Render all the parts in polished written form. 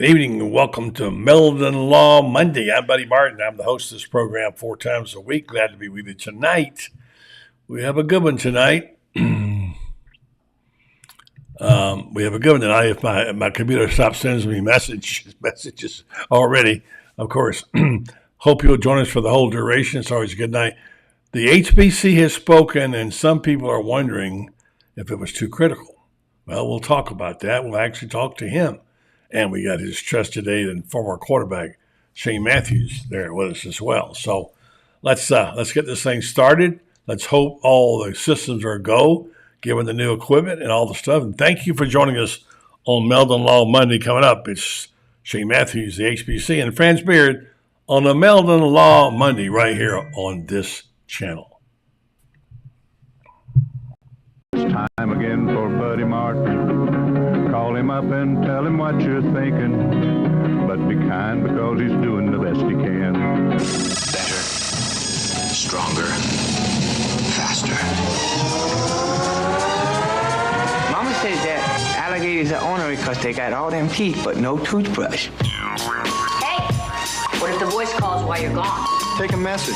Good evening and welcome to Meldon Law Monday. I'm Buddy Martin. I'm the host of this program 4 times a week. Glad to be with you tonight. We have a good one tonight. We have a good one tonight. If my computer stops sending me messages already, of course. Hope you'll join us for the whole duration. It's always a good night. The HBC has spoken, and some people are wondering if it was too critical. Well, we'll talk about that. We'll actually talk to him. And we got his trusted aide and former quarterback, Shane Matthews, there with us as well. So let's get this thing started. Let's hope all the systems are a go, given the new equipment and all the stuff. And thank you for joining us on Meldon Law Monday coming up. It's Shane Matthews, the HBC, and Franz Beard on the Meldon Law Monday right here on this channel. It's time again for Buddy Martin. Call him up and tell him what you're thinking, but be kind because he's doing the best he can. Better, stronger, faster. Mama says that alligators are ornery because they got all them teeth but no toothbrush. Hey, what if the voice calls while you're gone? Take a message.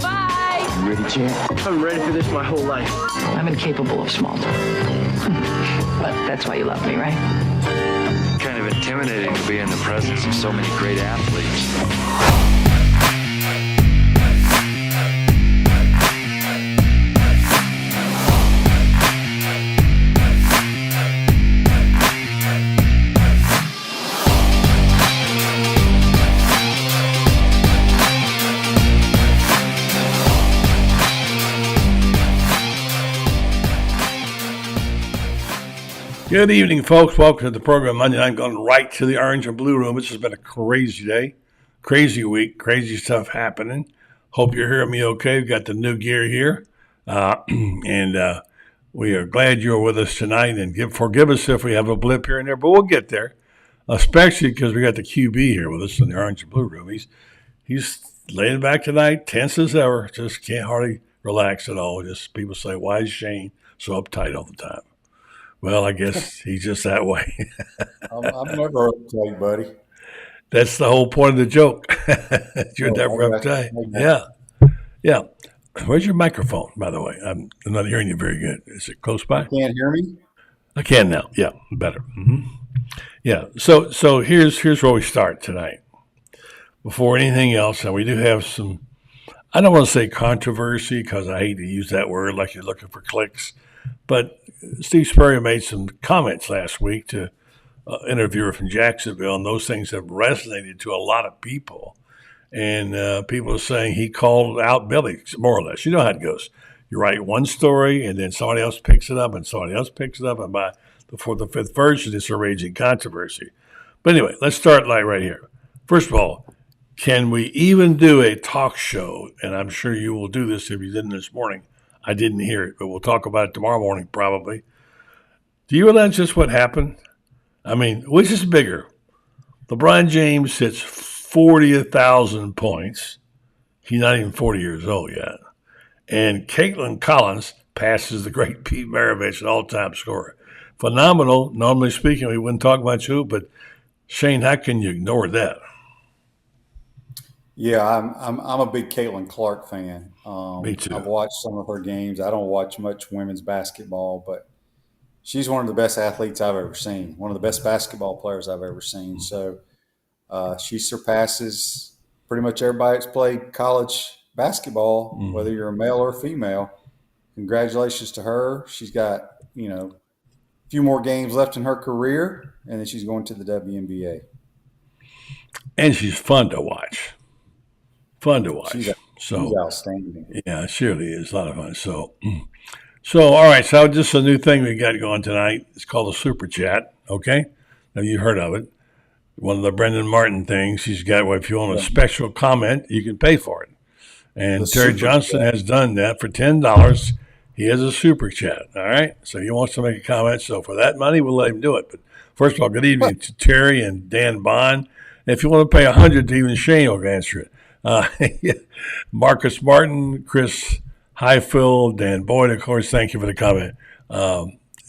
Bye. You ready, champ? I'm ready for this my whole life. I'm incapable of small talk. But that's why you love me, right? Kind of intimidating to be in the presence of so many great athletes. Good evening, folks. Welcome to the program Monday night. I'm going right to the orange and blue room. This has been a crazy day, crazy week, crazy stuff happening. Hope you're hearing me okay. We've got the new gear here. And we are glad you're with us tonight. And forgive us if we have a blip here and there, but we'll get there, especially because we got the QB here with us in the orange and blue room. He's laying back tonight, tense as ever, just can't hardly relax at all. Just people say, why is Shane so uptight all the time? Well, I guess he's just that way. I'm never uptight, buddy. That's the whole point of the joke. You're never uptight. Yeah. Where's your microphone, by the way? I'm not hearing you very good. Is it close by? You can't hear me? I can now. Yeah, better. Mm-hmm. Yeah. So here's where we start tonight. Before anything else, and we do have some, I don't want to say controversy because I hate to use that word like you're looking for clicks, but Steve Spurrier made some comments last week to an interviewer from Jacksonville, and those things have resonated to a lot of people. And people are saying he called out Billy, more or less. You know how it goes. You write one story, and then somebody else picks it up, and somebody else picks it up, and by before the fifth version, it's a raging controversy. But anyway, let's start right here. First of all, can we even do a talk show? And I'm sure you will do this if you didn't this morning. I didn't hear it, but we'll talk about it tomorrow morning probably. Do you realize just what happened? I mean, which is bigger? LeBron James hits 40,000 points. He's not even 40 years old yet. And Caitlin Collins passes the great Pete Maravich, an all-time scorer. Phenomenal. Normally speaking, we wouldn't talk much who, but Shane, how can you ignore that? Yeah, I'm a big Caitlin Clark fan. Me too. I've watched some of her games. I don't watch much women's basketball, but she's one of the best athletes I've ever seen, one of the best basketball players I've ever seen. So she surpasses pretty much everybody that's played college basketball, whether you're a male or female. Congratulations to her. She's got, a few more games left in her career, and then she's going to the WNBA. And she's fun to watch. She's outstanding. Yeah, it surely is a lot of fun. So all right. So just a new thing we got going tonight. It's called a super chat. Okay, now you've heard of it. One of the Brendan Martin things. He's got. Well, if you want a special comment, you can pay for it. And Terry Johnson has done that for $10. He has a super chat. All right. So he wants to make a comment. So for that money, we'll let him do it. But first of all, good evening to Terry and Dan Bond. And if you want to pay $100 to even Shane will answer it. Marcus Martin, Chris Highfield, Dan Boyd, of course, thank you for the comment,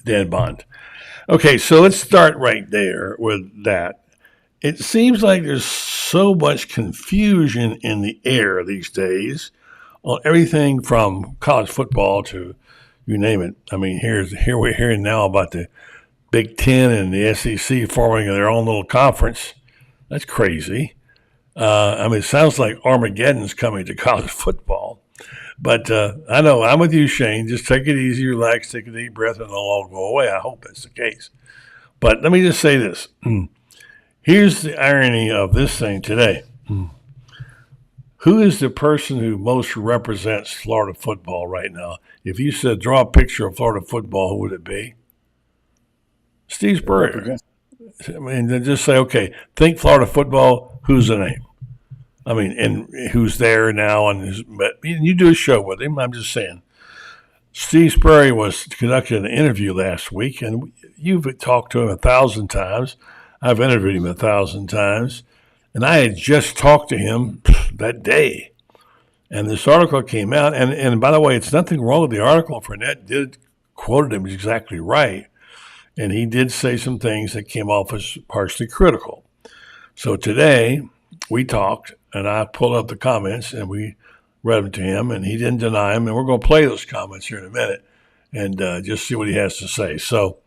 Dan Bond. Okay, so let's start right there with that. it seems like there's so much confusion in the air these days on everything from college football to you name it. I mean, here we're hearing now about the Big Ten and the SEC forming their own little conference. That's crazy. I mean, it sounds like Armageddon's coming to college football. But I know I'm with you, Shane. Just take it easy, relax, take a deep breath, and it'll all go away. I hope that's the case. But let me just say this. Here's the irony of this thing today. Who is the person who most represents Florida football right now? If you said draw a picture of Florida football, who would it be? Steve Spurrier. I mean, then just say, okay, think Florida football, who's the name? I mean, and who's there now? But you do a show with him. I'm just saying. Steve Spurrier was conducting an interview last week, and you've talked to him 1,000 times. I've interviewed him 1,000 times, and I had just talked to him that day. And this article came out, and by the way, it's nothing wrong with the article. Fournette did quoted him exactly right, and he did say some things that came off as partially critical. So today we talked, and I pulled up the comments, and we read them to him, and he didn't deny them. And we're going to play those comments here in a minute and just see what he has to say. So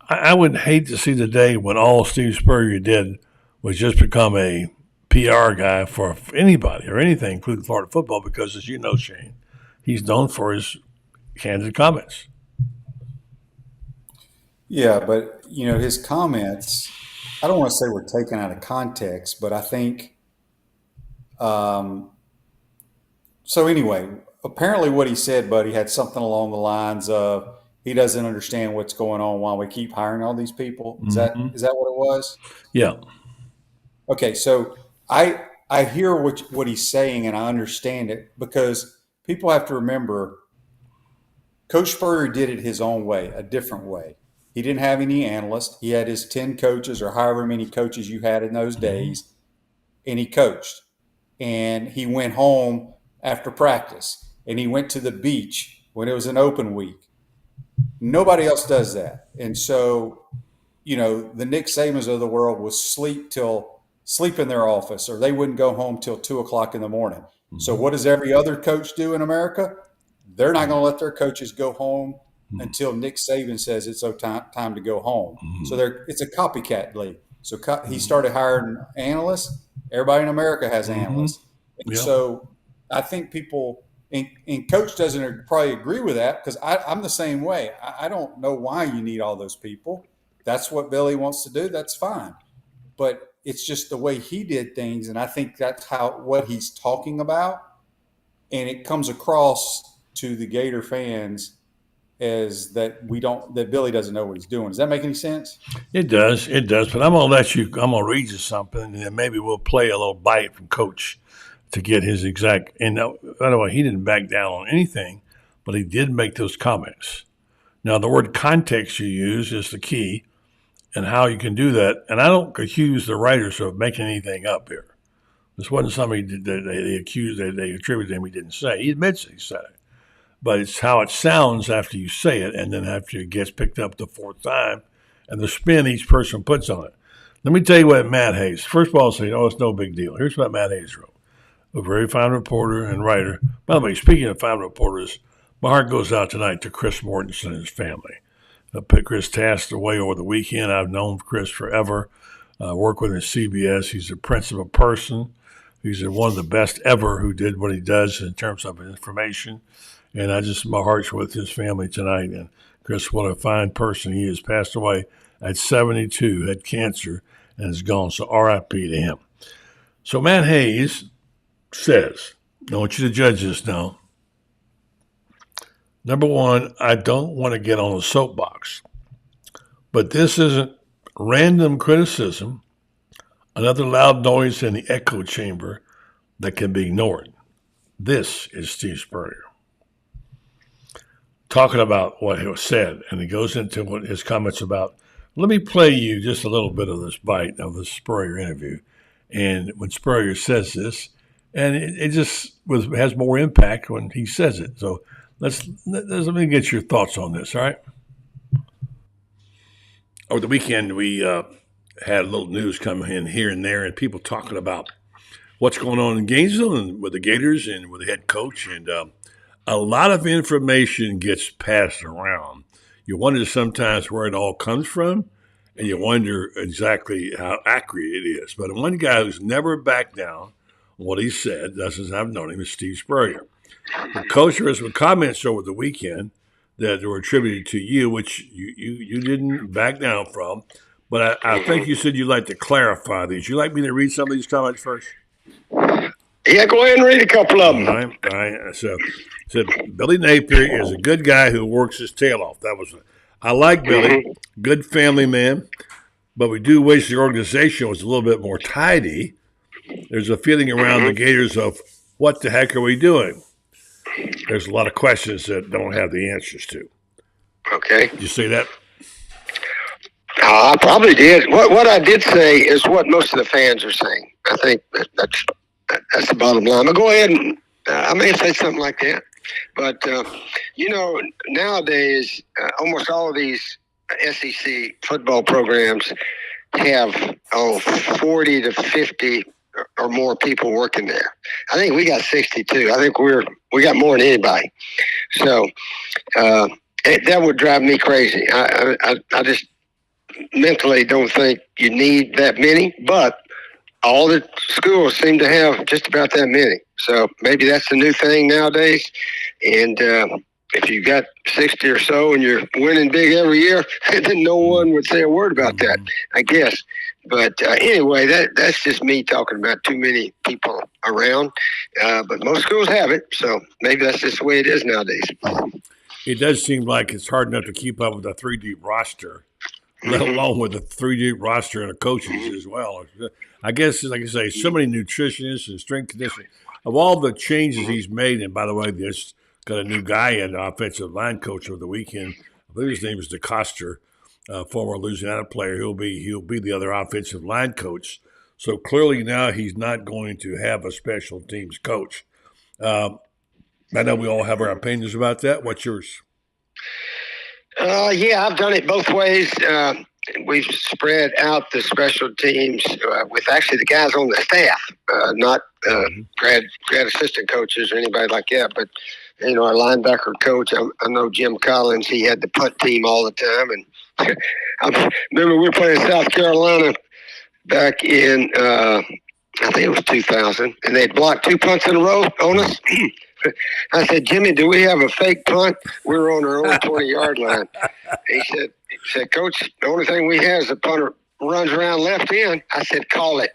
I would hate to see the day when all Steve Spurrier did was just become a PR guy for anybody or anything, including Florida football, because as you know, Shane, he's known for his candid comments. Yeah, but, his comments, I don't want to say were taken out of context, but I think so anyway, apparently what he said, Buddy, had something along the lines of he doesn't understand what's going on while we keep hiring all these people. Is that what it was? Yeah. Okay, so I hear what he's saying and I understand it because people have to remember Coach Spurrier did it his own way, a different way. He didn't have any analysts. He had his 10 coaches or however many coaches you had in those days, and he coached. And he went home after practice, and he went to the beach when it was an open week. Nobody else does that. And so, the Nick Sabans of the world would sleep in their office, or they wouldn't go home till 2:00 in the morning. So what does every other coach do in America? They're not going to let their coaches go home until Nick Saban says it's time to go home. So it's a copycat league. So he started hiring analysts. Everybody in America has analysts. And so I think people and Coach doesn't probably agree with that because I'm the same way. I don't know why you need all those people. That's what Billy wants to do. That's fine. But it's just the way he did things, and I think that's what he's talking about. And it comes across to the Gator fans as that Billy doesn't know what he's doing. Does that make any sense? It does. But I'm gonna read you something, and then maybe we'll play a little bite from Coach to get his exact. And by the way, he didn't back down on anything, but he did make those comments. Now, the word context you use is the key, and how you can do that. And I don't accuse the writers of making anything up here. This wasn't something they attributed to him he didn't say. He admits he said it. But it's how it sounds after you say it, and then after it gets picked up the fourth time, and the spin each person puts on it. Let me tell you what Matt Hayes. First of all, I'll say, it's no big deal. Here's what Matt Hayes wrote. A very fine reporter and writer. By the way, speaking of fine reporters, my heart goes out tonight to Chris Mortensen and his family. Chris passed away over the weekend. I've known Chris forever. Worked with him at CBS. He's a principled person. He's one of the best ever who did what he does in terms of information. And my heart's with his family tonight. And Chris, what a fine person he is. Passed away at 72, had cancer, and is gone. So RIP to him. So Matt Hayes says, I want you to judge this now. Number one, I don't want to get on a soapbox, but this isn't random criticism, another loud noise in the echo chamber that can be ignored. This is Steve Spurrier talking about what he said, and he goes into what his comments about. Let me play you just a little bit of this bite of the Spurrier interview. And when Spurrier says this, and it just has more impact when he says it. So let me get your thoughts on this, all right? Over the weekend, we had a little news coming in here and there, and people talking about what's going on in Gainesville and with the Gators and with the head coach. And a lot of information gets passed around. You wonder sometimes where it all comes from, and you wonder exactly how accurate it is. But one guy who's never backed down on what he said, that's as I've known him, is Steve Spurrier. The coach, there was some comments over the weekend that were attributed to you, which you didn't back down from. But I think you said you'd like to clarify these. You like me to read some of these comments first? Yeah, go ahead and read a couple of them. All right. So Billy Napier is a good guy who works his tail off. I like Billy, good family man, but we do wish the organization was a little bit more tidy. There's a feeling around the Gators of what the heck are we doing? There's a lot of questions that don't have the answers to. Okay. Did you say that? I probably did. What I did say is what most of the fans are saying. I think that's the bottom line. But go ahead and I may say something like that. But, nowadays, almost all of these SEC football programs have 40 to 50 or more people working there. I think we got 62. I think we got more than anybody. So that would drive me crazy. I just mentally don't think you need that many, but all the schools seem to have just about that many. So maybe that's the new thing nowadays. And if you got 60 or so and you're winning big every year, then no one would say a word about that, I guess. But anyway, that's just me talking about too many people around. But most schools have it, so maybe that's just the way it is nowadays. It does seem like it's hard enough to keep up with a 3-deep roster, let alone with a 3-deep roster and a coaches as well. I guess, like I say, so many nutritionists and strength conditioning. Of all the changes he's made, and by the way, this got a new guy in, the offensive line coach over the weekend. I believe his name is DeCoster, former Louisiana player. He'll be the other offensive line coach. So clearly now he's not going to have a special teams coach. I know we all have our opinions about that. What's yours? Yeah, I've done it both ways. We've spread out the special teams with actually the guys on the staff, not grad assistant coaches or anybody like that. But, our linebacker coach, I know Jim Collins, he had the punt team all the time. And I remember we were playing South Carolina back in, I think it was 2000, and they'd blocked 2 punts in a row on us. I said, Jimmy, do we have a fake punt? We were on our own 20-yard line. He said, Coach, the only thing we have is a punter runs around left end. I said, call it.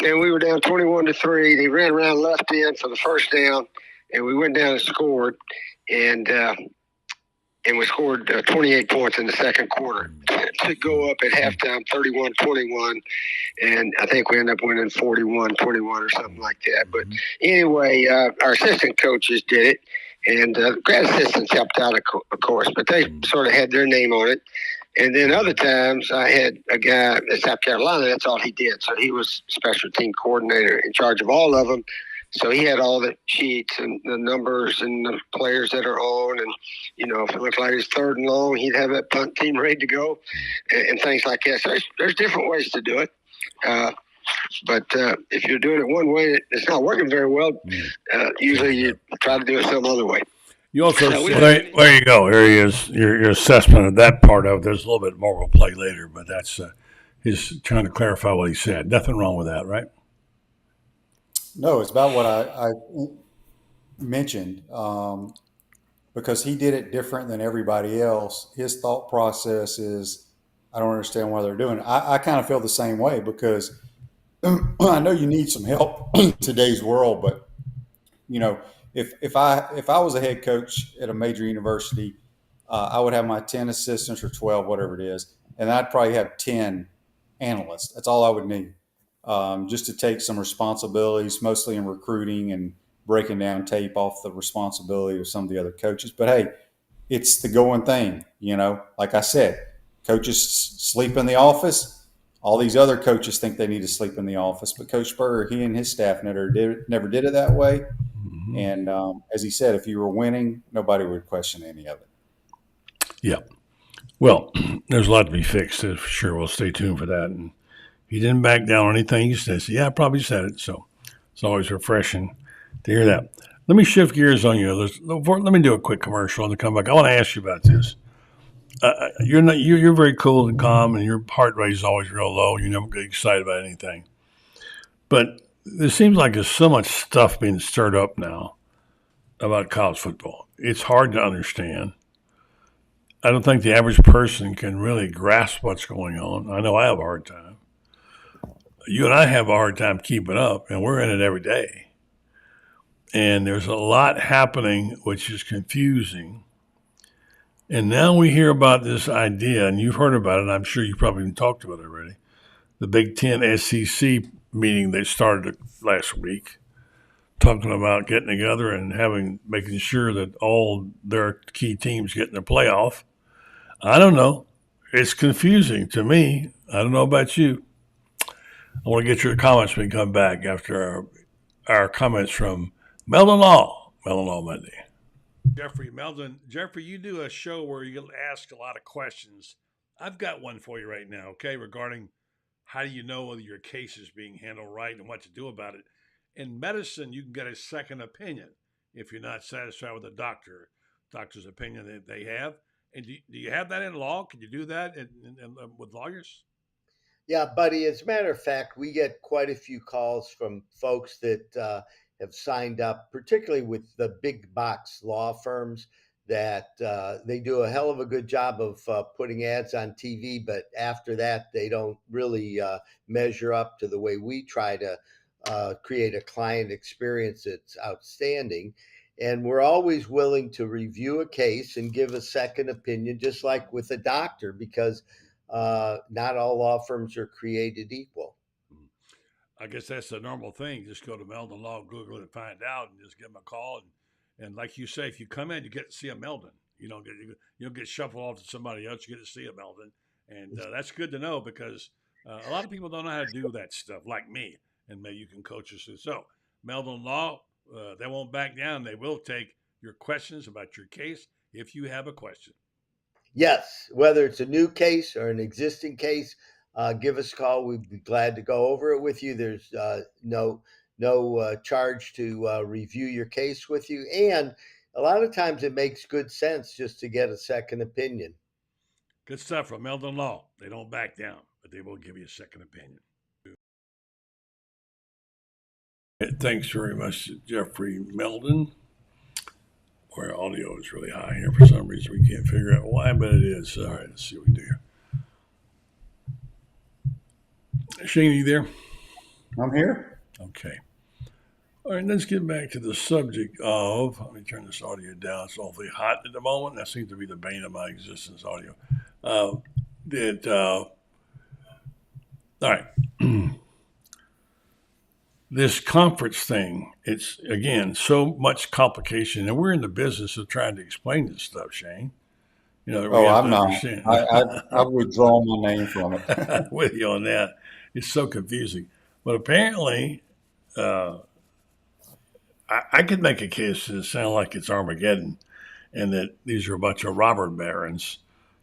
And we were down 21-3. They ran around left end for the first down, and we went down and scored. And we scored 28 points in the second quarter to go up at halftime 31-21. And I think we ended up winning 41-21 or something like that. But anyway, our assistant coaches did it. And grad assistants helped out, of course, but they sort of had their name on it. And then other times I had a guy in South Carolina, that's all he did. So he was special team coordinator in charge of all of them. So he had all the sheets and the numbers and the players that are on. And, if it looked like it's 3rd and long, he'd have that punt team ready to go and things like that. So there's different ways to do it. But if you're doing it one way, it's not working very well. Usually you try to do it some other way. You also there you go. Here he is. Your assessment of that part of it. There's a little bit more we'll play later, but that's he's trying to clarify what he said. Nothing wrong with that, right? No, it's about what I mentioned because he did it different than everybody else. His thought process is, I don't understand why they're doing it. I kind of feel the same way because I know you need some help in today's world, but if I was a head coach at a major university, I would have my 10 assistants or 12, whatever it is, and I'd probably have 10 analysts. That's all I would need, just to take some responsibilities, mostly in recruiting and breaking down tape off the responsibility of some of the other coaches. But hey, it's the going thing, Like I said, coaches sleep in the office. All these other coaches think they need to sleep in the office, but Coach Spurrier, he and his staff never did it that way. And as he said, if you were winning, nobody would question any of it. Yeah. Well, there's a lot to be fixed. Sure, we'll stay tuned for that. And he didn't back down on anything he said. So, yeah, I probably said it. So it's always refreshing to hear that. Let me shift gears on you. Let me do a quick commercial and then come back. I want to ask you about this. You're very cool and calm, and your heart rate is always real low. You never get excited about anything. But there seems like there's so much stuff being stirred up now about college football. It's hard to understand. I don't think the average person can really grasp what's going on. I know I have a hard time. You and I have a hard time keeping up, and we're in it every day. And there's a lot happening which is confusing. And now we hear about this idea, and you've heard about it, I'm sure you probably even talked about it already, the Big Ten SEC meeting they started last week, talking about getting together and making sure that all their key teams get in the playoff. I don't know. It's confusing to me. I don't know about you. I want to get your comments when we come back after our comments from Meldon Law Monday. Jeffrey, you do a show where you ask a lot of questions. I've got one for you right now, okay, regarding how do you know whether your case is being handled right and what to do about it. In medicine, you can get a second opinion if you're not satisfied with the doctor's opinion that they have. And do you have that in law? Can you do that with lawyers? Yeah, buddy. As a matter of fact, we get quite a few calls from folks that have signed up, particularly with the big box law firms that they do a hell of a good job of putting ads on TV. But after that, they don't really measure up to the way we try to create a client experience that's outstanding. And we're always willing to review a case and give a second opinion, just like with a doctor, because not all law firms are created equal. I guess that's the normal thing. Just go to Meldon Law, Google it, and find out, and just give them a call. And like you say, if you come in, you get to see a Meldon. You don't get shuffled off to somebody else. You get to see a Meldon, and that's good to know because a lot of people don't know how to do that stuff, like me. And maybe you can coach us through. So Meldon Law, they won't back down. They will take your questions about your case if you have a question. Yes, whether it's a new case or an existing case, give us a call. We'd be glad to go over it with you. There's no charge to review your case with you. And a lot of times it makes good sense just to get a second opinion. Good stuff from Meldon Law. They don't back down, but they will give you a second opinion. Thanks very much, Jeffrey Meldon. Our audio is really high here for some reason. We can't figure out why, but it is. All right, let's see what we do here. Shane, are you there? I'm here. Okay. All right, let's get back to the subject of, let me turn this audio down. It's awfully hot at the moment. That seems to be the bane of my existence, audio. All right. This conference thing, it's, again, so much complication. And we're in the business of trying to explain this stuff, Shane. I'm not. I withdraw my name from it. With you on that. It's so confusing. But apparently, I could make a case that sound like it's Armageddon and that these are a bunch of robber barons,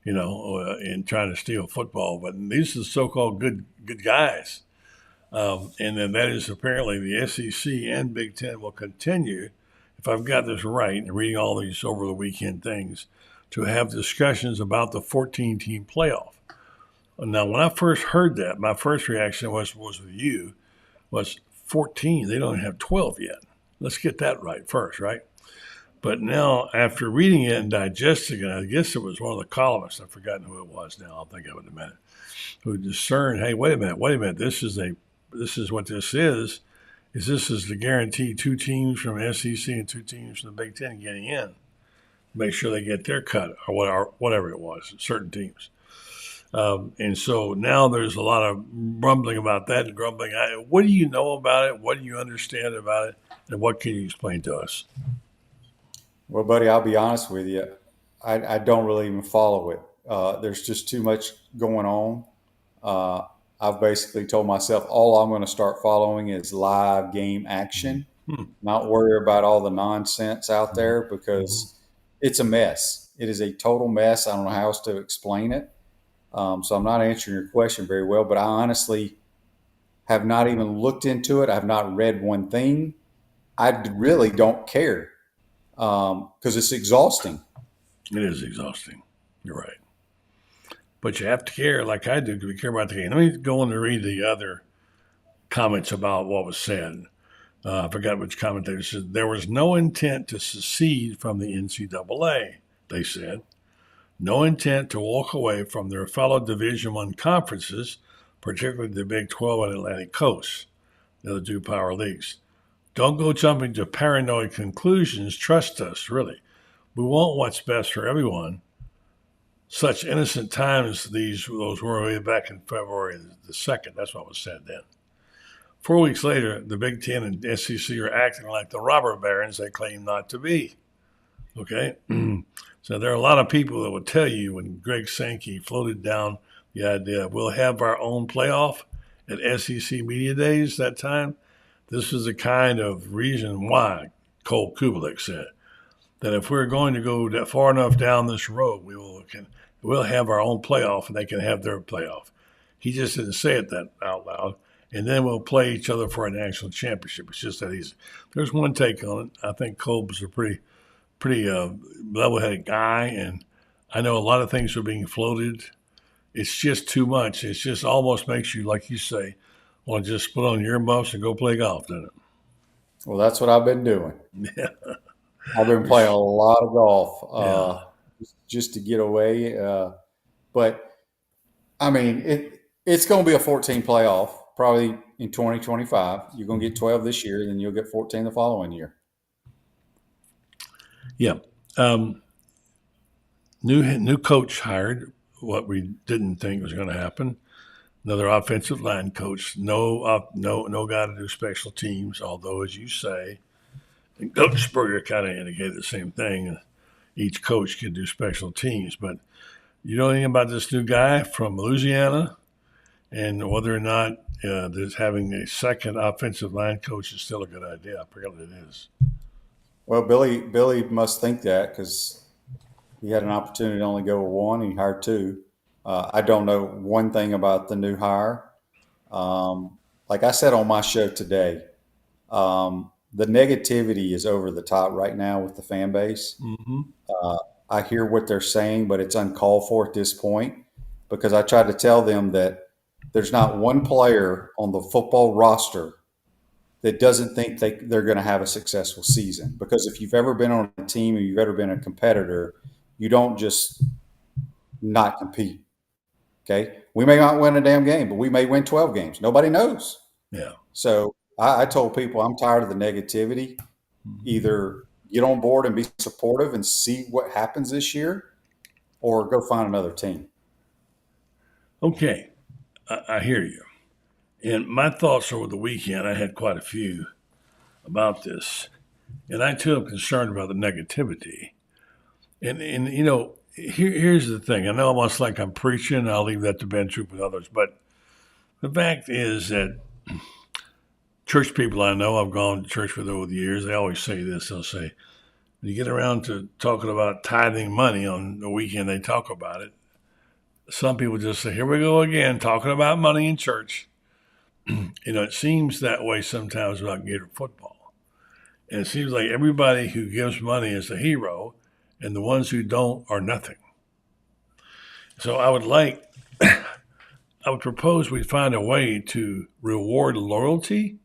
in trying to steal football. But these are so-called good guys. And then that is apparently the SEC and Big Ten will continue, if I've got this right, and reading all these over the weekend things, to have discussions about the 14-team playoff. Now, when I first heard that, my first reaction was with you, was 14. They don't have 12 yet. Let's get that right first, right? But now, after reading it and digesting it, I guess it was one of the columnists, I've forgotten who it was now, I'll think of it in a minute, who discerned, hey, wait a minute, this is what this is this is to guarantee 2 teams from SEC and 2 teams from the Big Ten getting in. Make sure they get their cut or whatever it was, certain teams. And so now there's a lot of rumbling about that and grumbling. What do you know about it? What do you understand about it? And what can you explain to us? Well, buddy, I'll be honest with you. I don't really even follow it. There's just too much going on. I've basically told myself all I'm going to start following is live game action, not worry about all the nonsense out there because it's a mess. it is a total mess. I don't know how else to explain it. So I'm not answering your question very well, but I honestly have not even looked into it. I've not read one thing. I really don't care because it's exhausting. It is exhausting. You're right. But you have to care like I do because we care about the game. Let me go on to read the other comments about what was said. I forgot which commentator said. There was no intent to secede from the NCAA, they said. No intent to walk away from their fellow Division I conferences, particularly the Big 12 and Atlantic Coast, the other two power leagues. Don't go jumping to paranoid conclusions. Trust us, really. We want what's best for everyone. Such innocent times those were way back in February the 2nd. That's what was said then. 4 weeks later, the Big Ten and SEC are acting like the robber barons they claim not to be. Okay? So there are a lot of people that will tell you when Greg Sankey floated down the idea, we'll have our own playoff at SEC Media Days that time. This is the kind of reason why Cole Kubalik said that if we're going to go far enough down this road, we'll have our own playoff and they can have their playoff. He just didn't say it that out loud. And then we'll play each other for a national championship. It's just that easy. There's one take on it. I think Colb's a pretty level-headed guy, and I know a lot of things are being floated. It's just too much. It just almost makes you, like you say, want to just put on your earmuffs and go play golf, doesn't it? Well, that's what I've been doing. Yeah. I've been playing a lot of golf just to get away. But, I mean, it's going to be a 14 playoff probably in 2025. You're going to get 12 this year, then you'll get 14 the following year. Yeah. New coach hired, what we didn't think was going to happen. Another offensive line coach. No guy to do special teams, although, as you say, and Coach Spurrier kind of indicated the same thing. Each coach can do special teams. But you know anything about this new guy from Louisiana and whether or not there's having a second offensive line coach is still a good idea? I forget what it is. Well, Billy must think that because he had an opportunity to only go with one. He hired two. I don't know one thing about the new hire. Like I said on my show today, the negativity is over the top right now with the fan base. Mm-hmm. I hear what they're saying, but it's uncalled for at this point because I tried to tell them that there's not one player on the football roster that doesn't think they're going to have a successful season. Because if you've ever been on a team or you've ever been a competitor, you don't just not compete. Okay? We may not win a damn game, but we may win 12 games. Nobody knows. Yeah. So I told people I'm tired of the negativity. Either get on board and be supportive and see what happens this year or go find another team. Okay. I hear you. And my thoughts over the weekend, I had quite a few about this. And I too am concerned about the negativity. And you know, here's the thing. I know almost like I'm preaching. I'll leave that to Ben Troop and others. But the fact is that church people I know, I've gone to church with over the years, they always say this. They'll say, when you get around to talking about tithing money on the weekend, they talk about it. Some people just say, here we go again, talking about money in church. You know, it seems that way sometimes about Gator football. And it seems like everybody who gives money is a hero, and the ones who don't are nothing. So I would propose we find a way to reward loyalty.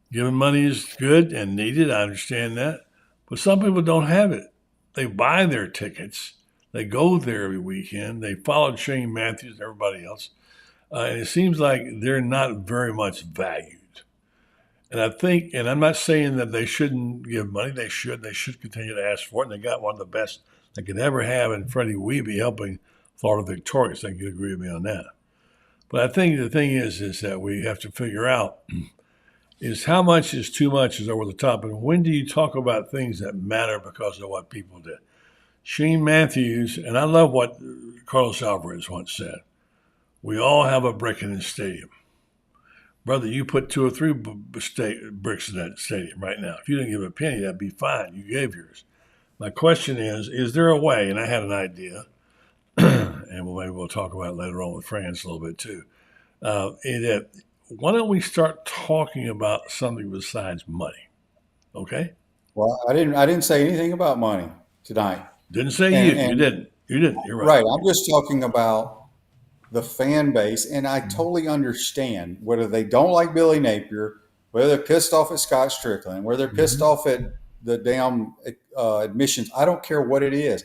Giving money is good and needed, I understand that. But some people don't have it. They buy their tickets. They go there every weekend. They followed Shane Matthews and everybody else. And it seems like they're not very much valued. And I think, and I'm not saying that they shouldn't give money. They should. They should continue to ask for it. And they got one of the best they could ever have in Freddie Weeby helping Florida victorious. I think you'd agree with me on that. But I think the thing is that we have to figure out is how much is too much is over the top. And when do you talk about things that matter because of what people did? Shane Matthews, and I love what Carlos Alvarez once said, we all have a brick in the stadium. Brother, you put 2 or 3 bricks in that stadium right now. If you didn't give a penny, that'd be fine. You gave yours. My question is there a way, and I had an idea, and maybe we'll talk about it later on with France a little bit too, that why don't we start talking about something besides money? Okay? Well, I didn't say anything about money tonight. Didn't say you. And You and didn't. You didn't. You're right. right, I'm just talking about the fan base, and I totally understand whether they don't like Billy Napier, whether they're pissed off at Scott Strickland, whether they're pissed off at the damn admissions. I don't care what it is.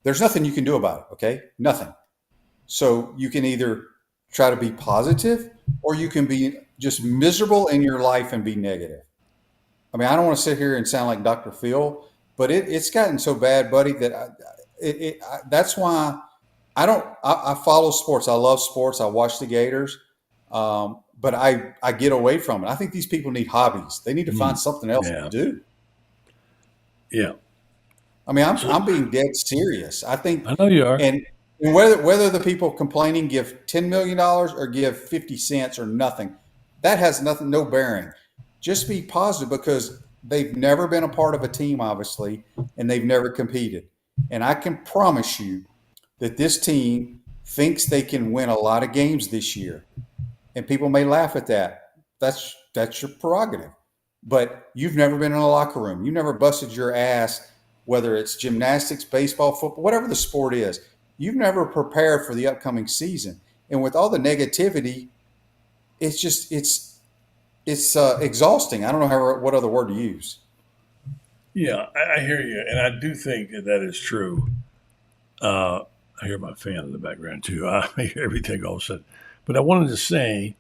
There's nothing you can do about it. Okay, nothing. So you can either try to be positive, or you can be just miserable in your life and be negative. I mean, I don't want to sit here and sound like Dr. Phil, but it's gotten so bad, buddy, that that's why I don't. I follow sports. I love sports. I watch the Gators, but I get away from it. I think these people need hobbies. They need to find something else to do. Yeah. I mean, I'm being dead serious. I think I know you are. And whether the people complaining give $10 million or give 50 cents or nothing, that has no bearing. Just be positive, because they've never been a part of a team, obviously, and they've never competed. And I can promise you that this team thinks they can win a lot of games this year. And people may laugh at that. That's your prerogative. But you've never been in a locker room. You never busted your ass, whether it's gymnastics, baseball, football, whatever the sport is. You've never prepared for the upcoming season. And with all the negativity, it's just it's exhausting. I don't know what other word to use. Yeah, I hear you, and I do think that is true. I hear my fan in the background too. I hear everything all of a sudden. But I wanted to say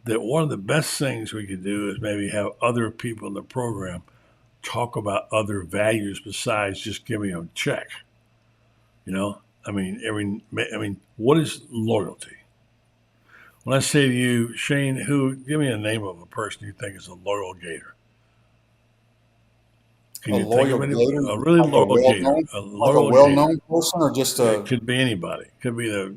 that one of the best things we could do is maybe have other people in the program talk about other values besides just giving them a check. You know, I mean, what is loyalty? When I say to you, Shane, give me a name of a person you think is a loyal Gator. Can you think of anybody? A really loyal Gator. A well-known person, or just a? It could be anybody. Could be the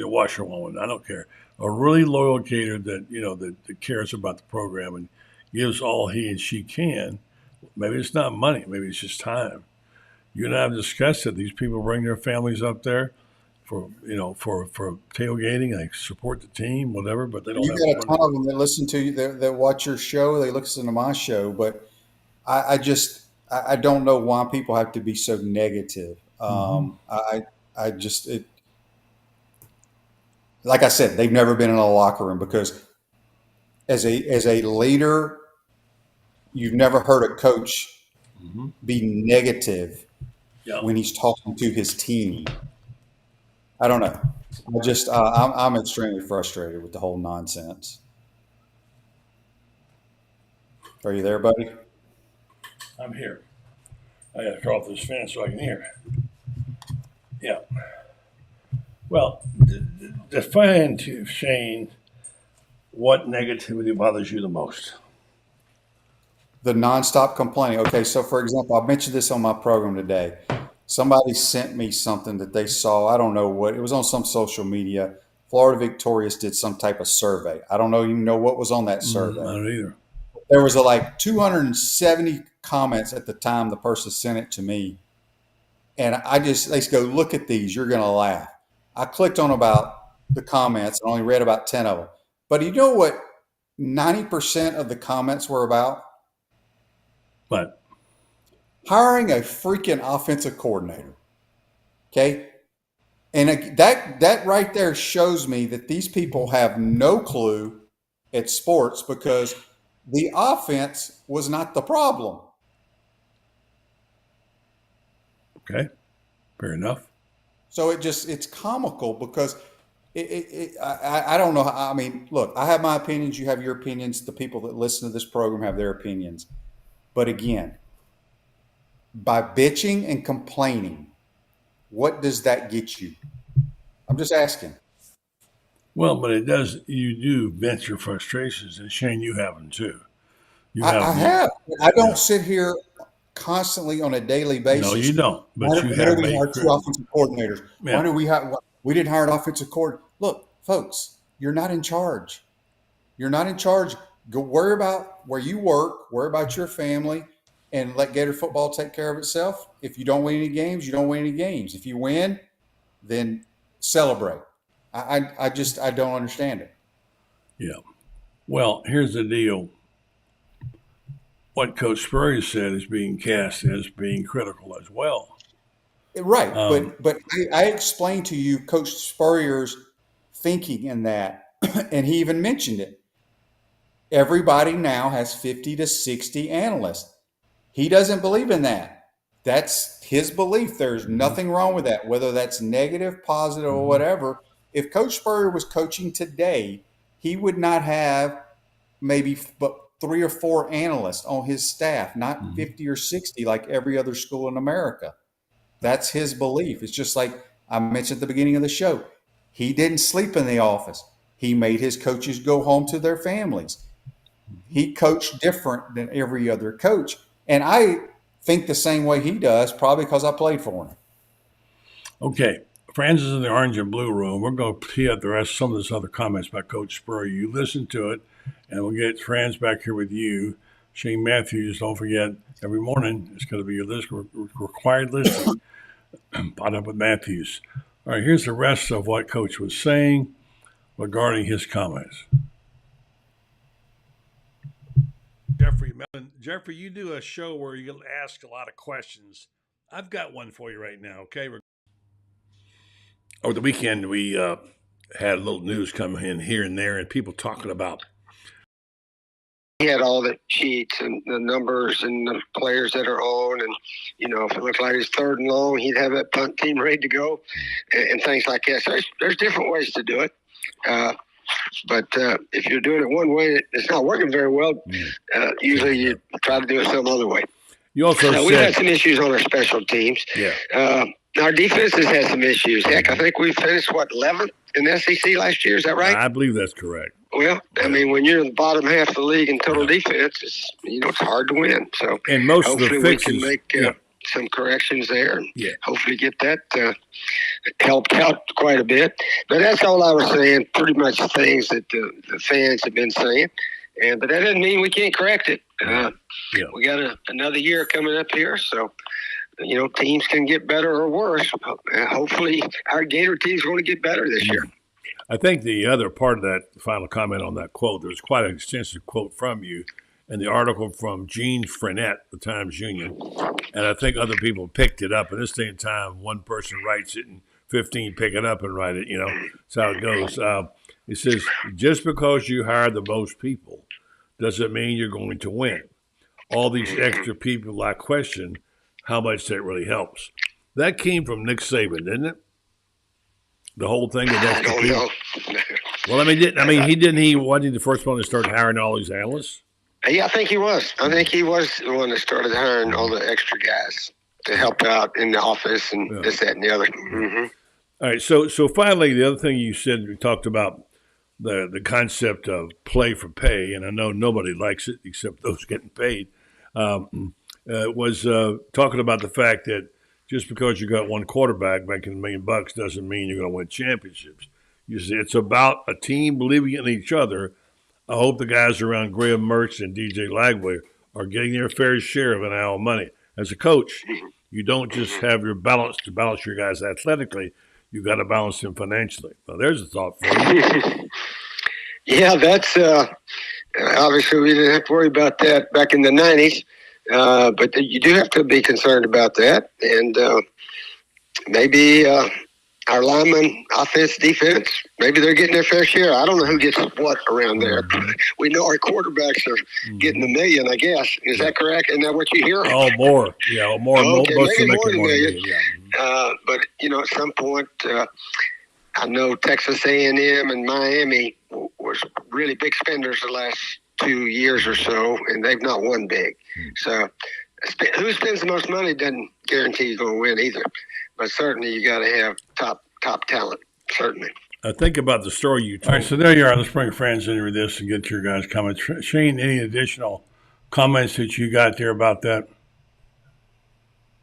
washerwoman. I don't care. A really loyal Gator that cares about the program and gives all he and she can. Maybe it's not money. Maybe it's just time. You and I have discussed that these people bring their families up there for tailgating. They support the team, whatever, but they don't. You got a ton of them that listen to you, that watch your show. They listen to my show, but I don't know why people have to be so negative. Like I said, they've never been in a locker room, because as a leader, you've never heard a coach be negative when he's talking to his team. I don't know. I'm extremely frustrated with the whole nonsense. Are you there, buddy? I'm here. I got to turn off this fan so I can hear. Yeah. Well, define to Shane what negativity bothers you the most. The nonstop complaining. Okay, so for example, I mentioned this on my program today. Somebody sent me something that they saw. I don't know what. It was on some social media. Florida Victorious did some type of survey. I don't even know what was on that survey. I don't either. There was like 270 comments at the time the person sent it to me. And they go, look at these. You're going to laugh. I clicked on about the comments and only read about 10 of them. But you know what 90% of the comments were about? What? Hiring a freaking offensive coordinator. Okay? And that right there shows me that these people have no clue at sports, because the offense was not the problem. Okay. Fair enough. So it's comical, because I don't know. I mean, look, I have my opinions. You have your opinions. The people that listen to this program have their opinions. But again, by bitching and complaining, what does that get you? I'm just asking. Well, but it does. You do vent your frustrations, and Shane, you have them too. I have. I don't sit here constantly on a daily basis. No, you don't. But why do we hire two offensive coordinators? Yeah. Why do we didn't hire an offensive coordinator? Look, folks, you're not in charge. You're not in charge. Go worry about where you work. Worry about your family. and let Gator football take care of itself. If you don't win any games, you don't win any games. If you win, then celebrate. I just don't understand it. Yeah. Well, here's the deal. What Coach Spurrier said is being cast as being critical as well. Right, but I explained to you Coach Spurrier's thinking in that, and he even mentioned it. Everybody now has 50 to 60 analysts. He doesn't believe in that. That's his belief. There's nothing wrong with that, whether that's negative, positive, or whatever. If Coach Spurrier was coaching today, he would not have maybe but 3 or 4 analysts on his staff, not 50 or 60 like every other school in America. That's his belief. It's just like I mentioned at the beginning of the show. He didn't sleep in the office. He made his coaches go home to their families. He coached different than every other coach. And I think the same way he does, probably because I played for him. Okay. Francis in the orange and blue room. We're going to tee up the rest, some of this other comments by Coach Spurrier. You listen to it, and we'll get Franz back here with you. Shane Matthews, don't forget, every morning it's going to be your list, required listening. Brought up with Matthews. All right, here's the rest of what Coach was saying regarding his comments. Jeffrey, you do a show where you get asked a lot of questions. I've got one for you right now, okay? Over the weekend, we had a little news coming in here and there, and people talking about. He had all the sheets and the numbers and the players that are on, and if it looked like it's 3rd and long, he'd have that punt team ready to go, and things like that. So there's different ways to do it. But if you're doing it one way, it's not working very well. Usually you try to do it some other way. You also said, we've had some issues on our special teams. Yeah. Our defense has had some issues. Heck, I think we finished, 11th in the SEC last year? Is that right? I believe that's correct. Well, I mean, when you're in the bottom half of the league in total defense, it's hard to win. So and most of the hopefully fixes, we can make some corrections there and Yeah. hopefully get that helped out quite a bit. But that's all I was saying, pretty much things that the fans have been saying. But that doesn't mean we can't correct it. We got another year coming up here, so teams can get better or worse. Hopefully, our Gator team's going to get better this year. I think the other part of that final comment on that quote, there's quite an extensive quote from you in the article from Gene Frenette, the Times Union, and I think other people picked it up. At this day and time, one person writes it and 15 pick it up and write it. That's how it goes. It says, just because you hire the most people doesn't mean you're going to win. All these extra people, I question how much that really helps. That came from Nick Saban, didn't it? The whole thing. I don't know. Well, he wasn't the first one to start hiring all these analysts? Yeah, I think he was. I think he was the one that started hiring all the extra guys to help out in the office and this, that, and the other. Mm-hmm. All right. So finally, the other thing you said, we talked about the concept of play for pay, and I know nobody likes it except those getting paid. Was talking about the fact that just because you got one quarterback making $1 million doesn't mean you're going to win championships. You see, it's about a team believing in each other. I hope the guys around Graham Mertz and DJ Lagway are getting their fair share of NIL money. As a coach, you don't just have your balance to balance your guys athletically. You got to balance them financially. Now, there's a thought for you. Yeah, that's obviously we didn't have to worry about that back in the 90s. But you do have to be concerned about that. And maybe our linemen, offense, defense, maybe they're getting their fair share. I don't know who gets what around there. We know our quarterbacks are getting $1 million, I guess. Is that correct? Isn't that what you hear? Oh, more. Yeah, more. Okay, Most maybe of more than $1 million. Yeah. But, at some point, I know Texas A&M and Miami was really big spenders the last 2 years or so, and they've not won big. So who spends the most money doesn't guarantee you're going to win either. But certainly you got to have top talent, certainly. I think about the story you told. All right, so there you are. Let's bring friends into this and get your guys' comments. Shane, any additional comments that you got there about that?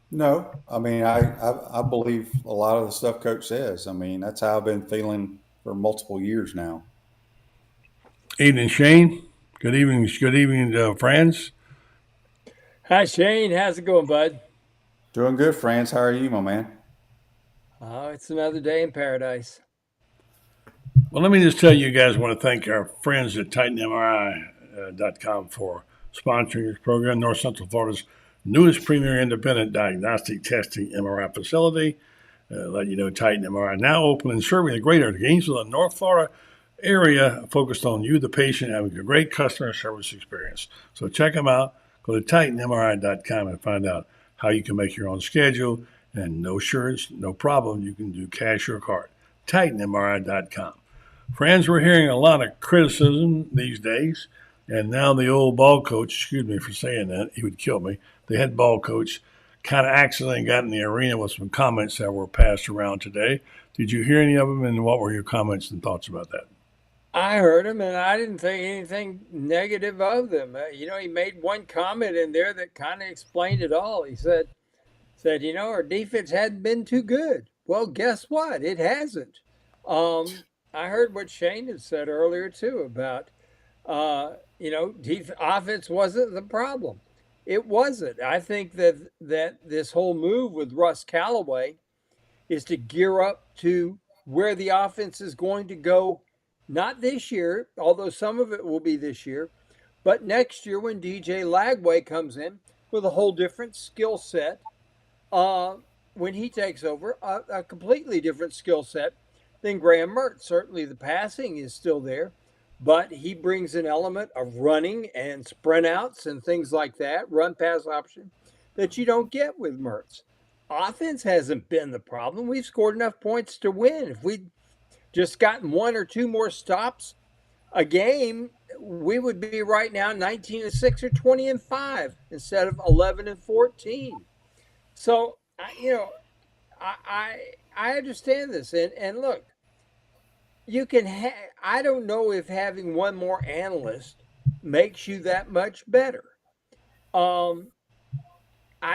No, I mean, I believe a lot of the stuff Coach says. I mean, that's how I've been feeling for multiple years now. Evening, Shane. Good evening, friends. Hi, Shane. How's it going, bud? Doing good, friends. How are you, my man? Oh, it's another day in paradise. Well, let me just tell you guys, I want to thank our friends at TitanMRI.com for sponsoring this program. North Central Florida's newest premier independent diagnostic testing MRI facility. Let you know, Titan MRI now open and serving the greater Gainesville and North Florida area, focused on you, the patient, having a great customer service experience. So check them out. Go to TitanMRI.com and find out how you can make your own schedule. And no insurance, no problem. You can do cash or card. TitanMRI.com. Friends, we're hearing a lot of criticism these days. And now the old ball coach, excuse me for saying that, he would kill me. The head ball coach kind of accidentally got in the arena with some comments that were passed around today. Did you hear any of them, and what were your comments and thoughts about that? I heard him, and I didn't think anything negative of them. He made one comment in there that kind of explained it all. He said, our defense hadn't been too good. Well, guess what? It hasn't. I heard what Shane had said earlier too about, offense wasn't the problem. It wasn't. I think that this whole move with Russ Callaway is to gear up to where the offense is going to go, not this year, although some of it will be this year, but next year when DJ Lagway comes in with a whole different skill set. When he takes over, a completely different skill set than Graham Mertz. Certainly the passing is still there, but he brings an element of running and sprint outs and things like that, run pass option, that you don't get with Mertz. Offense hasn't been the problem. We've scored enough points to win. If we'd just gotten one or two more stops a game, we would be right now 19-6 or 20-5 instead of 11-14. So, I understand this, and look, you can. I don't know if having one more analyst makes you that much better. I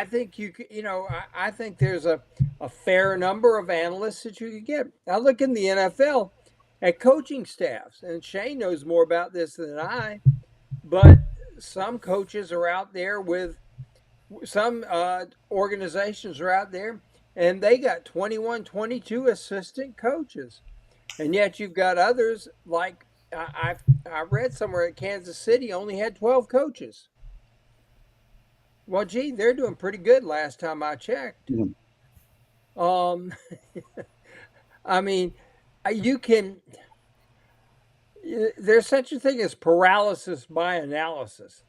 think I think there's a fair number of analysts that you could get. I look in the NFL at coaching staffs, and Shane knows more about this than I, but some coaches are out there with some organizations are out there and they got 21, 22 assistant coaches. And yet you've got others like I read somewhere at Kansas City only had 12 coaches. Well, gee, they're doing pretty good last time I checked. Um, I mean, you can, there's such a thing as paralysis by analysis.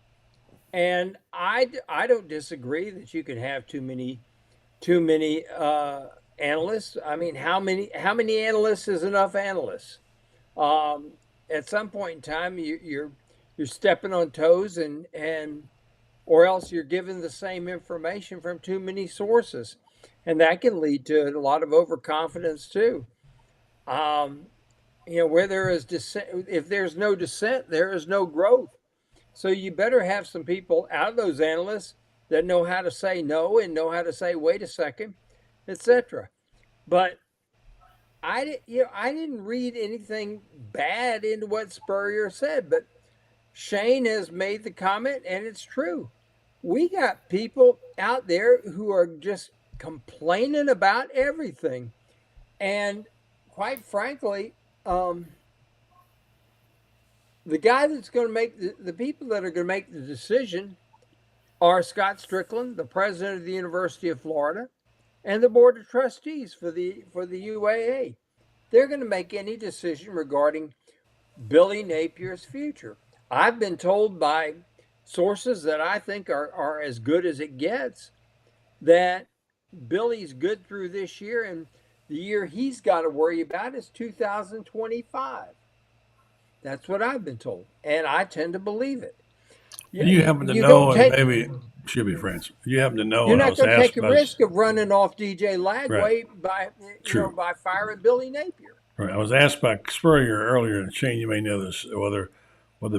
And I don't disagree that you can have too many analysts. I mean, how many analysts is enough analysts? At some point in time, you're stepping on toes, and or else you're given the same information from too many sources, and that can lead to a lot of overconfidence too. Where there is dissent, if there's no dissent, there is no growth. So you better have some people out of those analysts that know how to say no and know how to say wait a second, etc. But I didn't read anything bad into what Spurrier said, but Shane has made the comment, and it's true. We got people out there who are just complaining about everything, and quite frankly, the guy that's going to make the people that are going to make the decision are Scott Strickland, the president of the University of Florida, and the board of trustees for the UAA. They're going to make any decision regarding Billy Napier's future. I've been told by sources that I think are as good as it gets that Billy's good through this year, and the year he's got to worry about is 2025. That's what I've been told, and I tend to believe it. You happen to know, and maybe should be friends. You happen to know, you're not going to take a risk of running off DJ Lagway right. by firing Billy Napier. Right. I was asked by Spurrier earlier, and Shane, you may know this, whether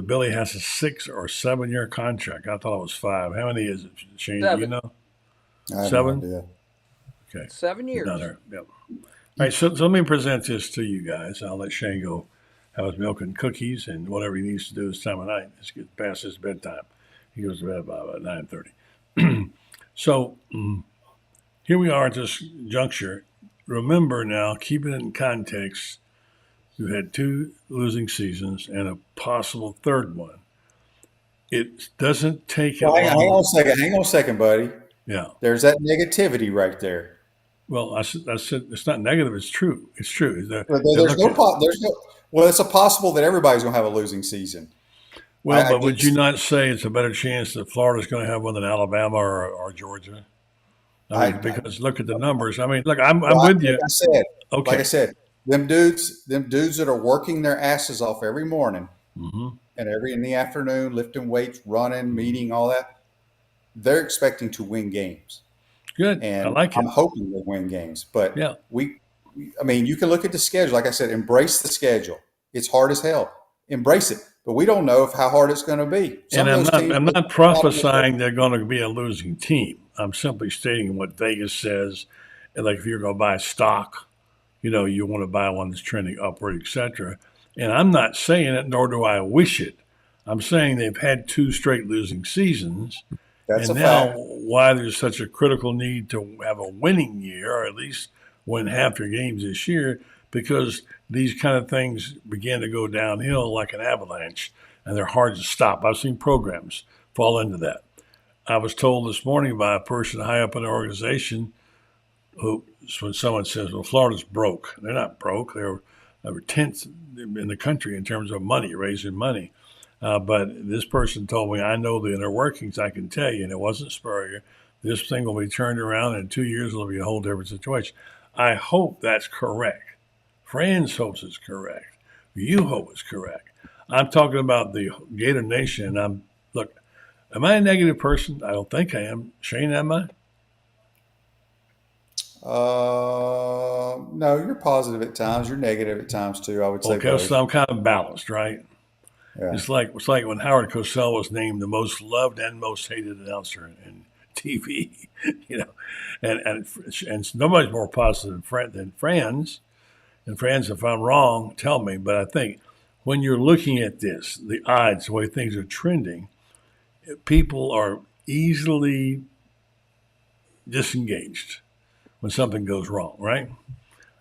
Billy has a 6 or 7 year contract. I thought it was 5. How many is it, Shane? 7. Do you know? I have 7? no idea. Okay. 7 years. Yep. All right, so let me present this to you guys. I'll let Shane go have his milk and cookies and whatever he needs to do this time of night. Let's get past his bedtime. He goes to bed about 9:30. So here we are at this juncture. Remember now, keeping it in context, you had 2 losing seasons and a possible third one. It doesn't take it Well, hang long. on a second. Hang on a second, buddy. Yeah. There's that negativity right there. Well, I said it's not negative. It's true. It's true. There's no. Well, it's a possible that everybody's going to have a losing season. Well, but would you not say it's a better chance that Florida's going to have one than Alabama or Georgia? Because look at the numbers. I mean, look, I'm with you. Like I said, them dudes that are working their asses off every morning and in the afternoon, lifting weights, running, meeting, all that, they're expecting to win games. Good. And I like it. I'm hoping they win games. But yeah, I mean, you can look at the schedule. Like I said, embrace the schedule. It's hard as hell. Embrace it. But we don't know how hard it's going to be. And I'm not prophesying they're going to be a losing team. I'm simply stating what Vegas says. And like if you're going to buy stock, you want to buy one that's trending upward, etc. And I'm not saying it, nor do I wish it. I'm saying they've had 2 straight losing seasons. That's and now why there's such a critical need to have a winning year, or at least win half your games this year, because these kind of things begin to go downhill like an avalanche, and they're hard to stop. I've seen programs fall into that. I was told this morning by a person high up in the organization when someone says, well, Florida's broke. They're not broke. They're 10th in the country in terms of money, raising money. But this person told me, I know the inner workings, I can tell you, and it wasn't Spurrier. This thing will be turned around in 2 years. It'll be a whole different situation. I hope that's correct. Franz hopes it's correct. You hope it's correct. I'm talking about the Gator Nation. And am I a negative person? I don't think I am. Shane, am I? No, you're positive at times. You're negative at times too. I would say. Okay, so I'm kind of balanced, right? Yeah. It's like when Howard Cosell was named the most loved and most hated announcer in TV, and nobody's more positive than Franz. And Franz, if I'm wrong, tell me. But I think when you're looking at this, the odds, the way things are trending, people are easily disengaged when something goes wrong, right?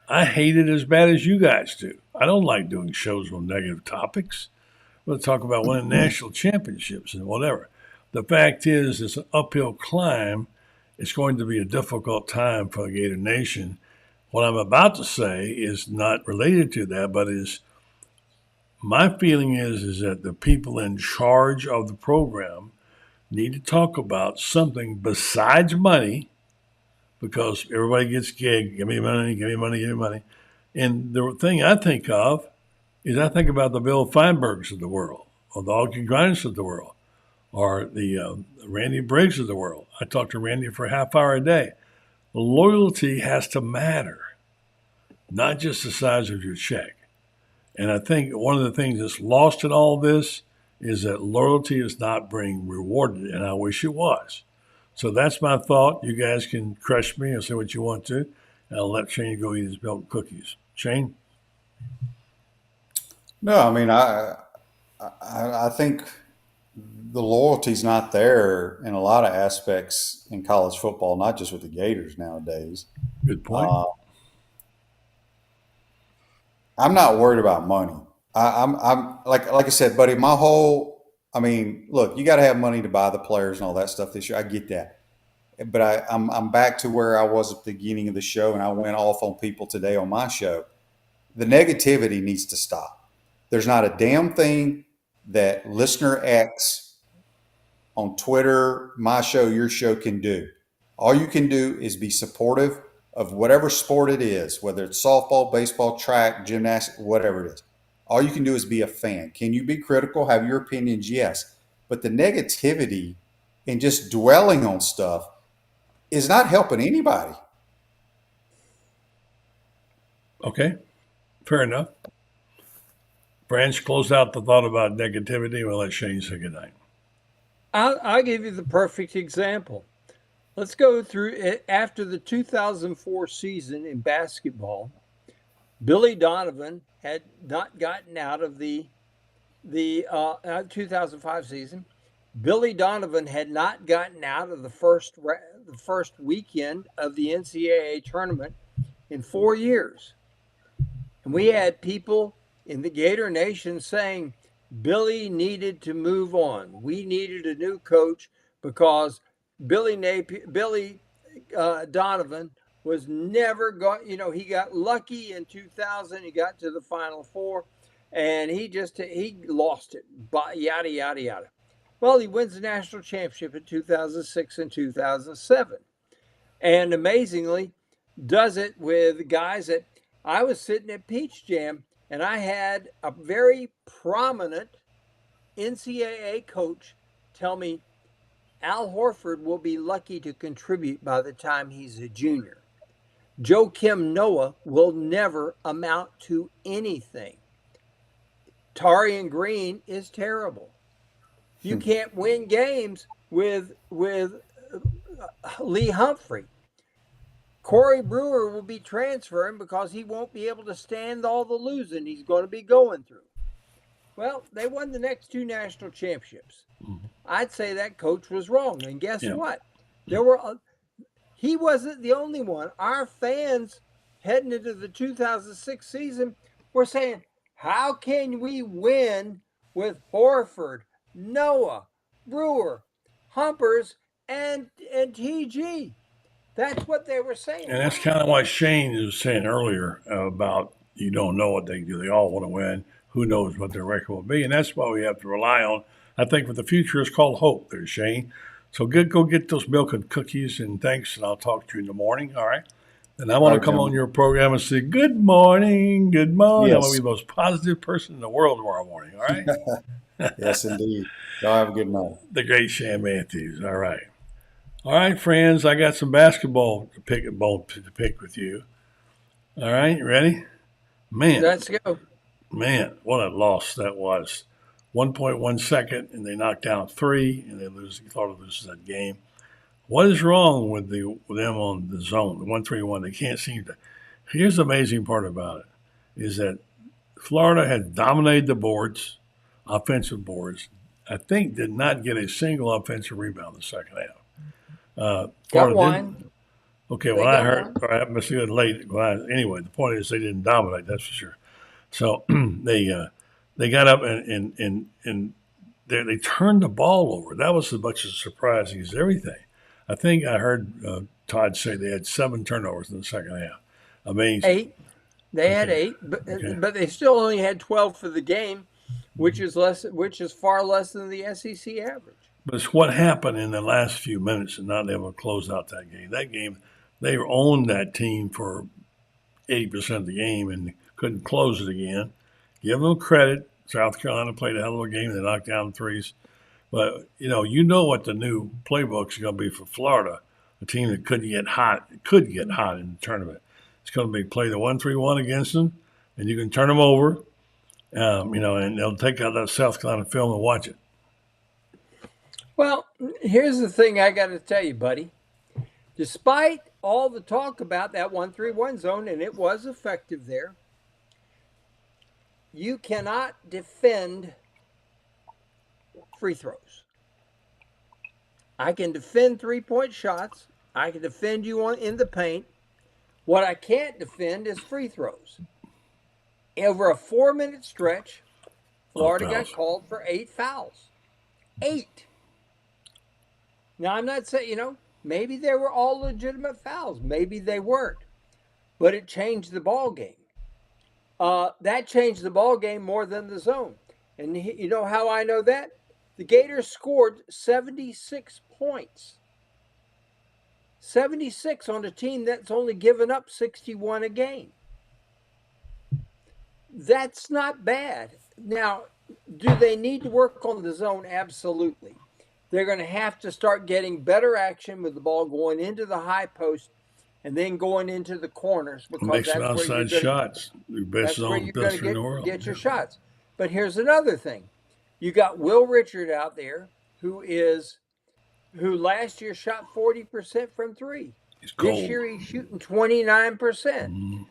I hate it as bad as you guys do. I don't like doing shows on negative topics. We'll talk about winning national championships and whatever. The fact is, it's an uphill climb. It's going to be a difficult time for the Gator Nation. What I'm about to say is not related to that, but my feeling is that the people in charge of the program need to talk about something besides money, because everybody gets gig. Give me money, give me money, give me money. And the thing I think of is I think about the Bill Feinbergs of the world, or the Augie Grinders of the world, or the Randy Briggs of the world. I talk to Randy for a half hour a day. Loyalty has to matter, not just the size of your check. And I think one of the things that's lost in all this is that loyalty is not being rewarded, and I wish it was. So that's my thought. You guys can crush me and say what you want to, and I'll let Shane go eat his milk cookies. Shane? No, I mean, I think the loyalty's not there in a lot of aspects in college football, not just with the Gators nowadays. Good point. I'm not worried about money. I'm like I said, buddy, look, you got to have money to buy the players and all that stuff this year. I get that. But I'm back to where I was at the beginning of the show, and I went off on people today on my show. The negativity needs to stop. There's not a damn thing that listener X on Twitter, my show, your show can do. All you can do is be supportive of whatever sport it is, whether it's softball, baseball, track, gymnastics, whatever it is. All you can do is be a fan. Can you be critical, have your opinions? Yes. But the negativity and just dwelling on stuff is not helping anybody. Okay, fair enough. Branch, close out the thought about negativity. We'll let Shane say goodnight. I'll give you the perfect example. Let's go through it. After the 2004 season in basketball, Billy Donovan had not gotten out of the 2005 season. Billy Donovan had not gotten out of the first weekend of the NCAA tournament in 4 years. And we had people in the Gator Nation saying Billy needed to move on. We needed a new coach because Billy Donovan was never going. He got lucky in 2000. He got to the Final Four, and he lost it. Yada yada yada. Well, he wins the national championship in 2006 and 2007, and amazingly, does it with guys that I was sitting at Peach Jam, and I had a very prominent NCAA coach tell me Al Horford will be lucky to contribute by the time he's a junior. Joakim Noah will never amount to anything. Tarian Green is terrible. You can't win games with Lee Humphrey. Corey Brewer will be transferring because he won't be able to stand all the losing he's going to be going through. Well, they won the next 2 national championships. I'd say that coach was wrong. And guess what? He wasn't the only one. Our fans heading into the 2006 season were saying, how can we win with Horford, Noah, Brewer, Humpers, and TG? That's what they were saying. And that's kind of what Shane was saying earlier about you don't know what they do. They all want to win. Who knows what their record will be? And that's what we have to rely on. I think for the future is called hope there, Shane. So go get those milk and cookies, and thanks, and I'll talk to you in the morning, all right? And I want to come on your program and say, good morning, good morning. Yes. I want to be the most positive person in the world tomorrow morning, all right? Yes, indeed. Y'all have a good night. The great Shane Matthews, all right. All right, friends, I got some basketball to pick with you. All right, you ready? Man. Let's go. Man, what a loss that was. 1.1 second, and they knocked down 3, and Florida loses that game. What is wrong with them on the zone, the 1-3-1? They can't seem to. Here's the amazing part about it, is that Florida had dominated the boards, offensive boards. I think did not get a single offensive rebound in the second half. Got one. Okay, well, I heard, I must have been late. Well, anyway, the point is they didn't dominate, that's for sure. So they got up and they turned the ball over. That was as much as surprising as everything. I think I heard Todd say they had 7 turnovers in the second half. Amazing. 8. They had 8, but they still only had 12 for the game, which is far less than the SEC average. But it's what happened in the last few minutes and not able to close out that game. That game, they owned that team for 80% of the game and couldn't close it again. Give them credit. South Carolina played a hell of a game. They knocked down 3s. But, you know what the new playbook's going to be for Florida, a team that could get hot in the tournament. It's going to be play the 1-3-1 against them, and you can turn them over, and they'll take out that South Carolina film and watch it. Well, here's the thing I got to tell you, buddy. Despite all the talk about that 1-3-1 zone, and it was effective there, you cannot defend free throws. I can defend 3-point shots. I can defend you in the paint. What I can't defend is free throws. Over a 4-minute stretch, Florida got called for 8 fouls. 8. Now, I'm not saying, maybe they were all legitimate fouls. Maybe they weren't. But it changed the ball game. That changed the ball game more than the zone. And you know how I know that? The Gators scored 76 points. 76 on a team that's only given up 61 a game. That's not bad. Now, do they need to work on the zone? Absolutely. They're going to have to start getting better action with the ball going into the high post and then going into the corners, because make some that's outside shots. That's where you're going to get your shots. But here's another thing. You got Will Richard out there who last year shot 40% from 3. This year he's shooting 29%.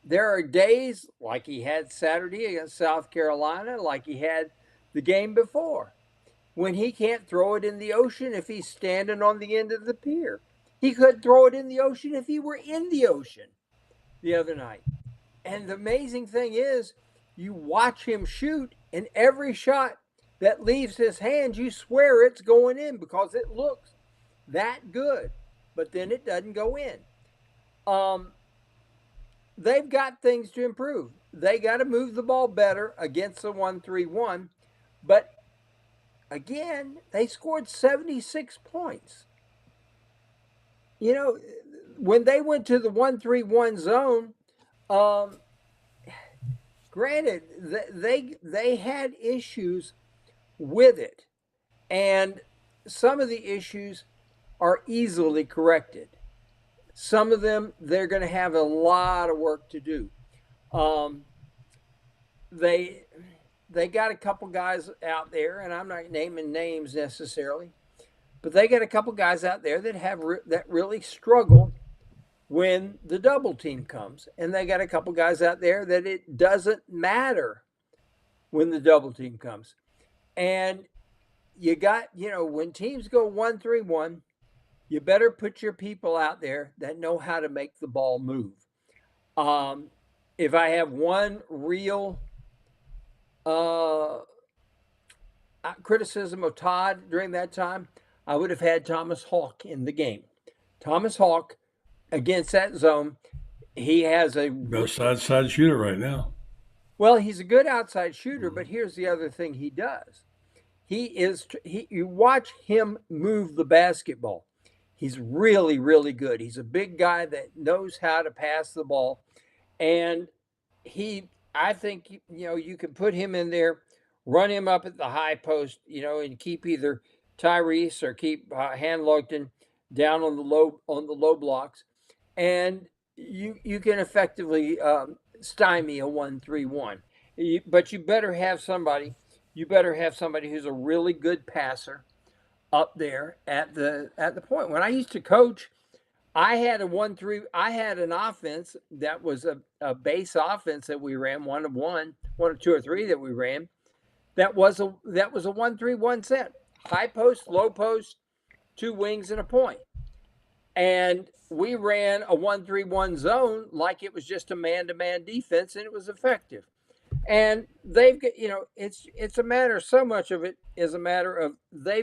There are days like he had Saturday against South Carolina, like he had the game before. when he can't throw it in the ocean if he's standing on the end of the pier. He could throw it in the ocean if he were in the ocean the other night. And the amazing thing is, you watch him shoot, and every shot that leaves his hands, you swear it's going in because it looks that good. But then it doesn't go in. They've got things to improve. They got to move the ball better against the 1-3-1. But again, they scored 76 points. You know, when they went to the 1-3-1 zone, granted, they had issues with it. And some of the issues are easily corrected. Some of them, they're going to have a lot of work to do. They got a couple guys out there, and I'm not naming names necessarily, but they got a couple guys out there that really struggle when the double team comes, and they got a couple guys out there that it doesn't matter when the double team comes. And you got, when teams go 1-3-1, you better put your people out there that know how to make the ball move. If I have one real criticism of Todd during that time, I would have had Thomas Hawk in the game. Thomas Hawk against that zone, he has a best outside shooter right now. Well, he's a good outside shooter, but here's the other thing he does. You watch him move the basketball. He's really, really good. He's a big guy that knows how to pass the ball. And I think, you can put him in there, run him up at the high post, and keep either Tyrese or keep Hanlogton down on the low blocks. And you can effectively stymie a 1-3-1. But you better have somebody who's a really good passer up there at the point. When I used to coach, I had an offense that was a base offense that we ran, one or two or three that we ran. That was a 1-3-1 set. High post, low post, two wings and a point. And we ran a 1-3-1 zone like it was just a man-to-man defense, and it was effective. And they've got, it's a matter, so much of it is a matter of they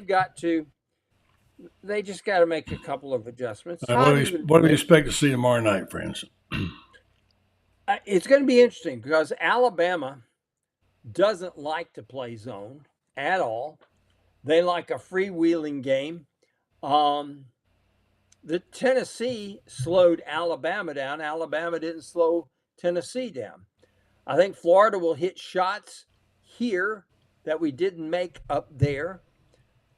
just got to make a couple of adjustments. What do we expect to see tomorrow night, friends? It's going to be interesting because Alabama doesn't like to play zone at all. They like a freewheeling game. The Tennessee slowed Alabama down. Alabama didn't slow Tennessee down. I think Florida will hit shots here that we didn't make up there.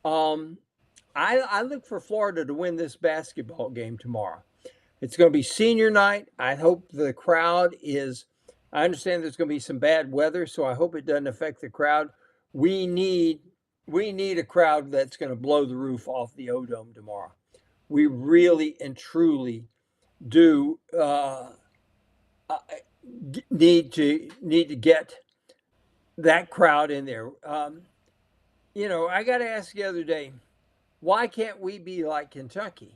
I look for Florida to win this basketball game tomorrow. It's going to be senior night. I hope the crowd I understand there's going to be some bad weather, so I hope it doesn't affect the crowd. We need a crowd that's going to blow the roof off the O-Dome tomorrow. We really and truly do need to get that crowd in there. I got asked the other day, why can't we be like Kentucky?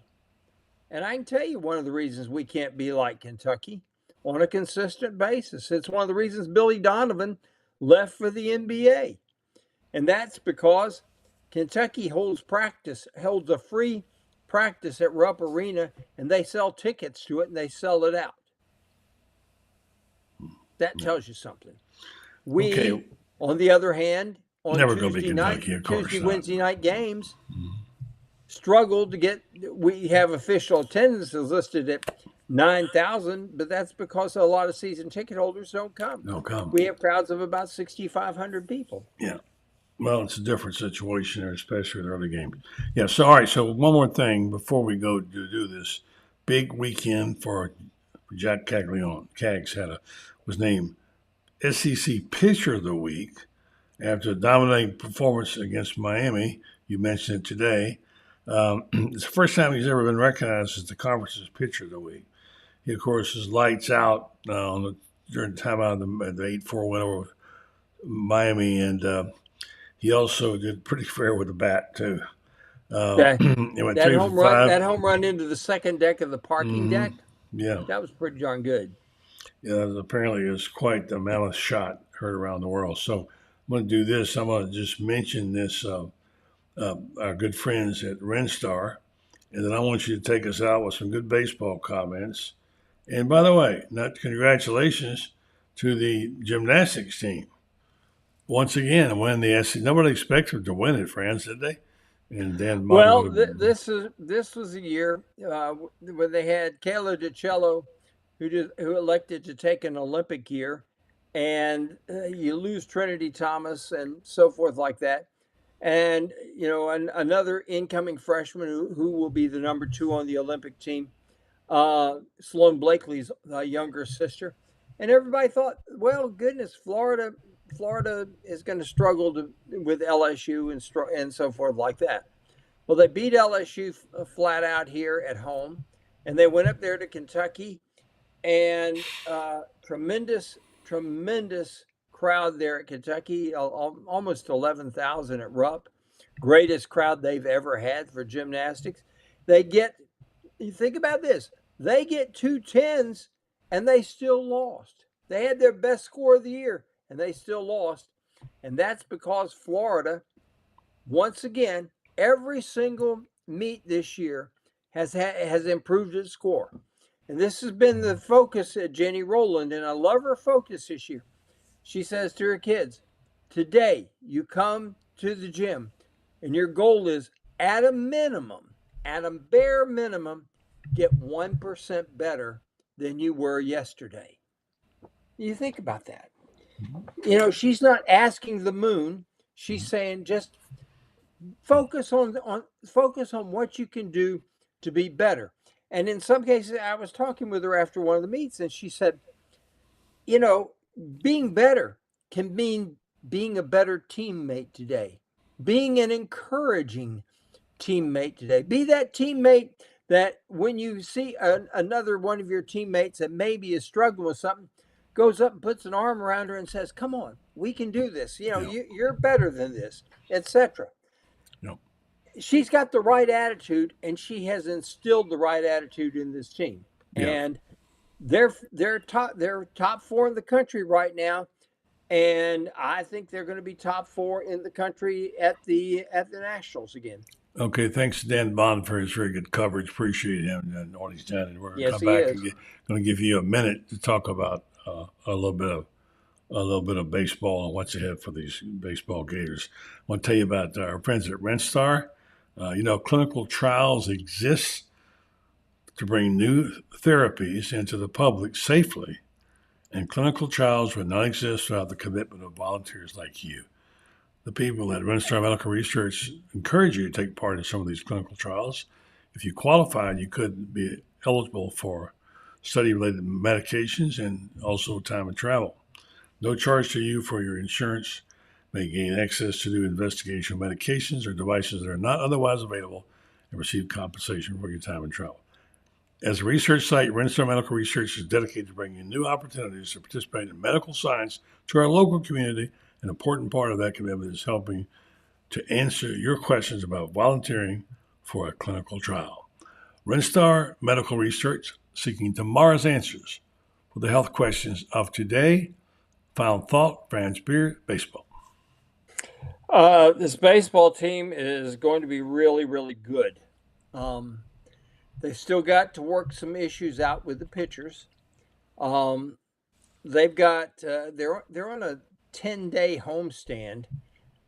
And I can tell you one of the reasons we can't be like Kentucky on a consistent basis. It's one of the reasons Billy Donovan left for the NBA. And that's because Kentucky holds a free practice at Rupp Arena, and they sell tickets to it, and they sell it out. That tells you something. On the other hand, on Tuesday, Wednesday night games, struggled to get. We have official attendance is listed at 9,000, but that's because a lot of season ticket holders don't come. We have crowds of about 6,500 people. Yeah. Well, it's a different situation there, especially with early games. Yeah. So, all right. So, one more thing before we go to do this big weekend for Jack Caglione. Cags was named SEC Pitcher of the Week after a dominating performance against Miami. You mentioned it today. It's the first time he's ever been recognized as the conference's Pitcher of the Week. He, of course, is lights out during the timeout of the 8-4 win over Miami, and he also did pretty fair with the bat too. That, He went 3 for 5. that home run into the second deck of the parking deck, Yeah, that was pretty darn good. yeah. Apparently, is quite the mammoth shot heard around the world. So I'm going to do this. I'm going to just mention this. Our good friends at Renstar, and then I want you to take us out with some good baseball comments. And by the way, not congratulations to the gymnastics team. Once again, win the SC. Nobody expected to win it, France, did they? And Dan Well, Bond this was a year when they had Kayla DiCello, who elected to take an Olympic year, and you lose Trinity Thomas and so forth like that, and another incoming freshman who will be the number 2 on the Olympic team, Sloan Blakely's younger sister, and everybody thought, well, goodness, Florida is going to struggle with LSU and so forth like that. Well, they beat LSU flat out here at home, and they went up there to Kentucky, and tremendous crowd there at Kentucky, almost 11,000 at Rupp, greatest crowd they've ever had for gymnastics. You think about this, they get 2 10s, and they still lost. They had their best score of the year, and they still lost, and that's because Florida, once again, every single meet this year has improved its score. And this has been the focus at Jenny Roland, and I love her focus this year. She says to her kids, today you come to the gym and your goal is at a bare minimum, get 1% better than you were yesterday. You think about that. She's not asking the moon. She's saying just focus on what you can do to be better. And in some cases, I was talking with her after one of the meets, and she said, being better can mean being a better teammate today, being an encouraging teammate today. Be that teammate that when you see another one of your teammates that maybe is struggling with something, goes up and puts an arm around her and says, come on, we can do this. You're better than this, etc. She's got the right attitude, and she has instilled the right attitude in this team. Yeah. And they're top 4 in the country right now, and I think they're going to be top 4 in the country at the Nationals again. Okay, thanks to Dan Bond for his very good coverage. Appreciate him and what he's done. And we're going to come back and going to give you a minute to talk about a little bit of baseball and what's ahead for these baseball Gators. I want to tell you about our friends at Renstar. Clinical trials exist to bring new therapies into the public safely, and clinical trials would not exist without the commitment of volunteers like you. The people at Renstar Medical Research encourage you to take part in some of these clinical trials. If you qualified, you could be eligible for study-related medications and also time and travel. No charge to you for your insurance. May gain access to new investigational medications or devices that are not otherwise available and receive compensation for your time and travel. As a research site, Renstar Medical Research is dedicated to bringing new opportunities to participate in medical science to our local community. An important part of that commitment is helping to answer your questions about volunteering for a clinical trial. Renstar Medical Research, seeking tomorrow's answers for the health questions of today. Final thought, Franz Beer, baseball. This baseball team is going to be really, really good. They've still got to work some issues out with the pitchers. They've got they're on a 10-day homestand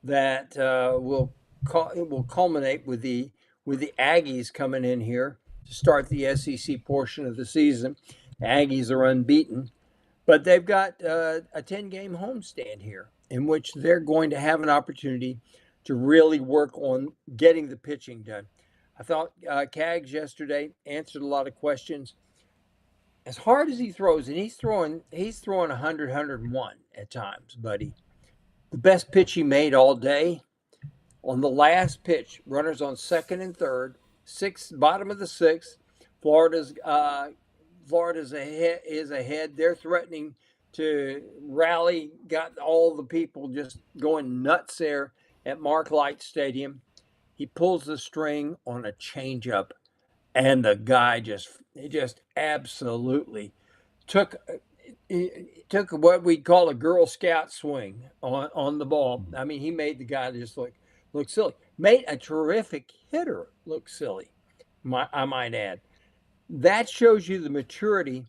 that will culminate with the Aggies coming in here to start the SEC portion of the season. The Aggies are unbeaten, but they've got a 10-game homestand here in which they're going to have an opportunity to really work on getting the pitching done. I thought Cags yesterday answered a lot of questions. As hard as he throws, and he's throwing 100, 101 at times, buddy. The best pitch he made all day, on the last pitch, runners on second and third, bottom of the sixth. Florida's ahead. They're threatening to rally, got all the people just going nuts there. at Mark Light Stadium. He pulls the string on a changeup, and the guy just absolutely took what we'd call a Girl Scout swing on the ball. I mean, he made the guy just look silly. Made a terrific hitter look silly, I might add. That shows you the maturity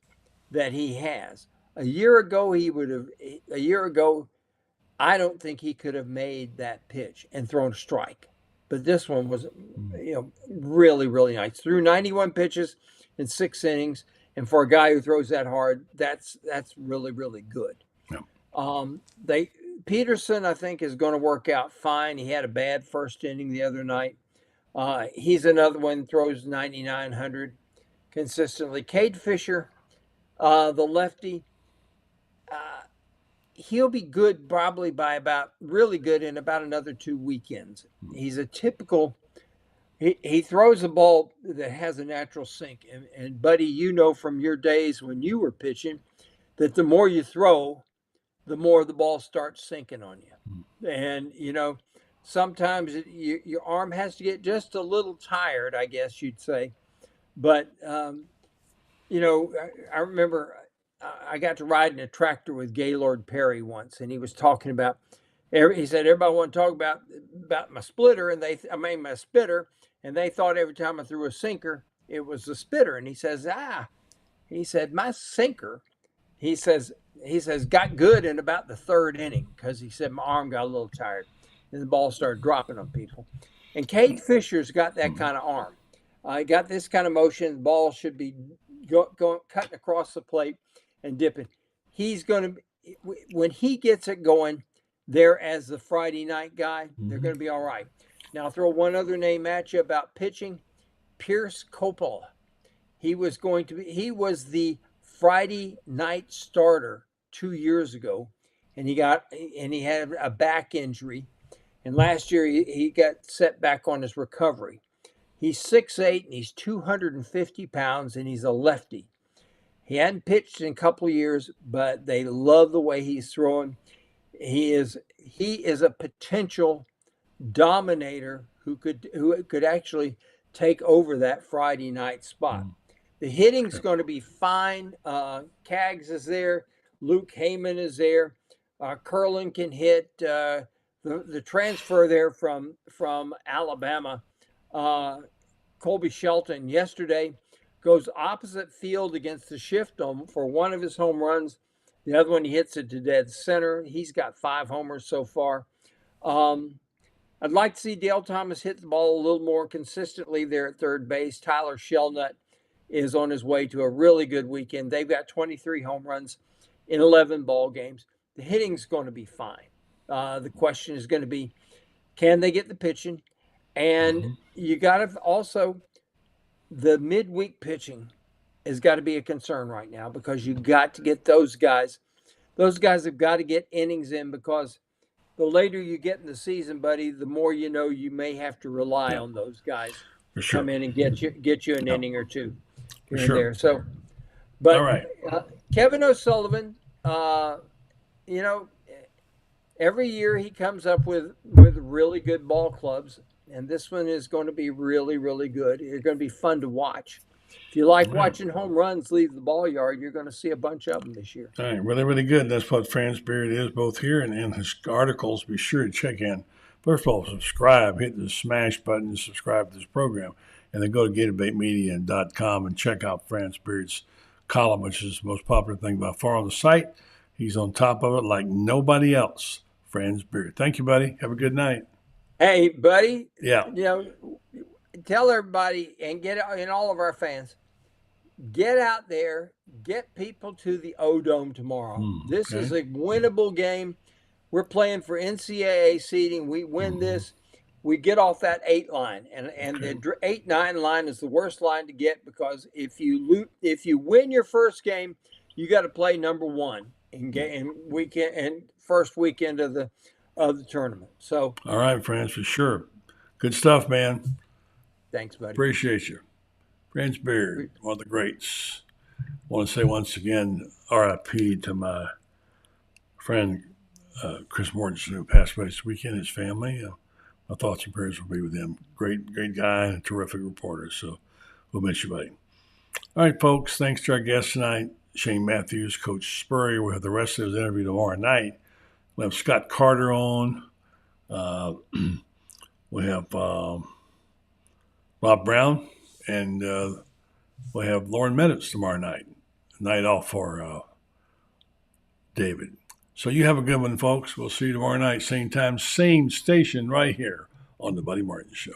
that he has. A year ago, I don't think he could have made that pitch and thrown a strike. But this one was, really, really nice. Threw 91 pitches in 6 innings, and for a guy who throws that hard, that's really, really good. Yeah. Peterson, I think, is going to work out fine. He had a bad first inning the other night. He's another one, throws 9,900 consistently. Cade Fisher, the lefty, he'll be good probably really good in about another 2 weekends. He's a typical, he throws a ball that has a natural sink. And buddy, from your days when you were pitching, that the more you throw, the more the ball starts sinking on you. And, sometimes your arm has to get just a little tired, I guess you'd say. But, I remember I got to ride in a tractor with Gaylord Perry once, and he was talking about, he said, everybody want to talk about my splitter, and my spitter, and they thought every time I threw a sinker, it was a spitter. And he says, my sinker, he says, got good in about the 3rd inning, because he said my arm got a little tired, and the ball started dropping on people. And Cade Fisher's got that kind of arm. He got this kind of motion. The ball should be going cutting across the plate and dipping. He's going to, when he gets it going there as the Friday night guy, they're going to be all right. Now, I'll throw one other name at you about pitching. Pierce Coppola. He was the Friday night starter 2 years ago, and he had a back injury. And last year he got set back on his recovery. He's 6'8", and he's 250 pounds, and he's a lefty. He hadn't pitched in a couple of years, but they love the way he's throwing. He is a potential dominator who could actually take over that Friday night spot. The hitting's going to be fine. Kaggs is there. Luke Heyman is there. Curlin can hit. The transfer there from Alabama, Colby Shelton, yesterday goes opposite field against the shift for one of his home runs. The other one, he hits it to dead center. He's got 5 homers so far. I'd like to see Dale Thomas hit the ball a little more consistently there at third base. Tyler Shelnut is on his way to a really good weekend. They've got 23 home runs in 11 ball games. The hitting's going to be fine. The question is going to be, can they get the pitching? And you got to also, the midweek pitching has got to be a concern right now, because you got to get those guys. Those guys have got to get innings in, because the later you get in the season, buddy, the more you may have to rely on those guys to come in and get you an inning or two here and there. So, but all right. Kevin O'Sullivan, every year he comes up with really good ball clubs, and this one is going to be really, really good. It's going to be fun to watch. If you like watching home runs leave the ball yard, you're going to see a bunch of them this year. All right, really, really good. That's what Fran Spirit is, both here and in his articles. Be sure to check in. First of all, subscribe. Hit the smash button to subscribe to this program. And then go to GatorBaitMedia.com and check out Fran Spirit's column, which is the most popular thing by far on the site. He's on top of it like nobody else. Fran Spirit. Thank you, buddy. Have a good night. Hey, buddy. Yeah. Tell everybody and all of our fans, get out there, get people to the O-Dome tomorrow. This is a winnable game. We're playing for NCAA seeding. We win this, we get off that 8 line, and the 8-9 line is the worst line to get, because if you win your first game, you got to play number 1 in weekend and first weekend of the tournament. So all right, friends, for sure. Good stuff, man. Thanks, buddy. Appreciate you. Fran Spirit, one of the greats. I want to say once again, RIP to my friend Chris Mortensen, who passed away this weekend, his family. our thoughts and prayers will be with him. Great guy and a terrific reporter. So we'll miss you, buddy. All right, folks. Thanks to our guest tonight, Shane Matthews, Coach Spurrier. We'll have the rest of his interview tomorrow night. We'll have Scott Carter on. We have Rob Brown, and we'll have Lauren Meadows tomorrow night. Night off for David. So you have a good one, folks. We'll see you tomorrow night, same time, same station, right here on The Buddy Martin Show.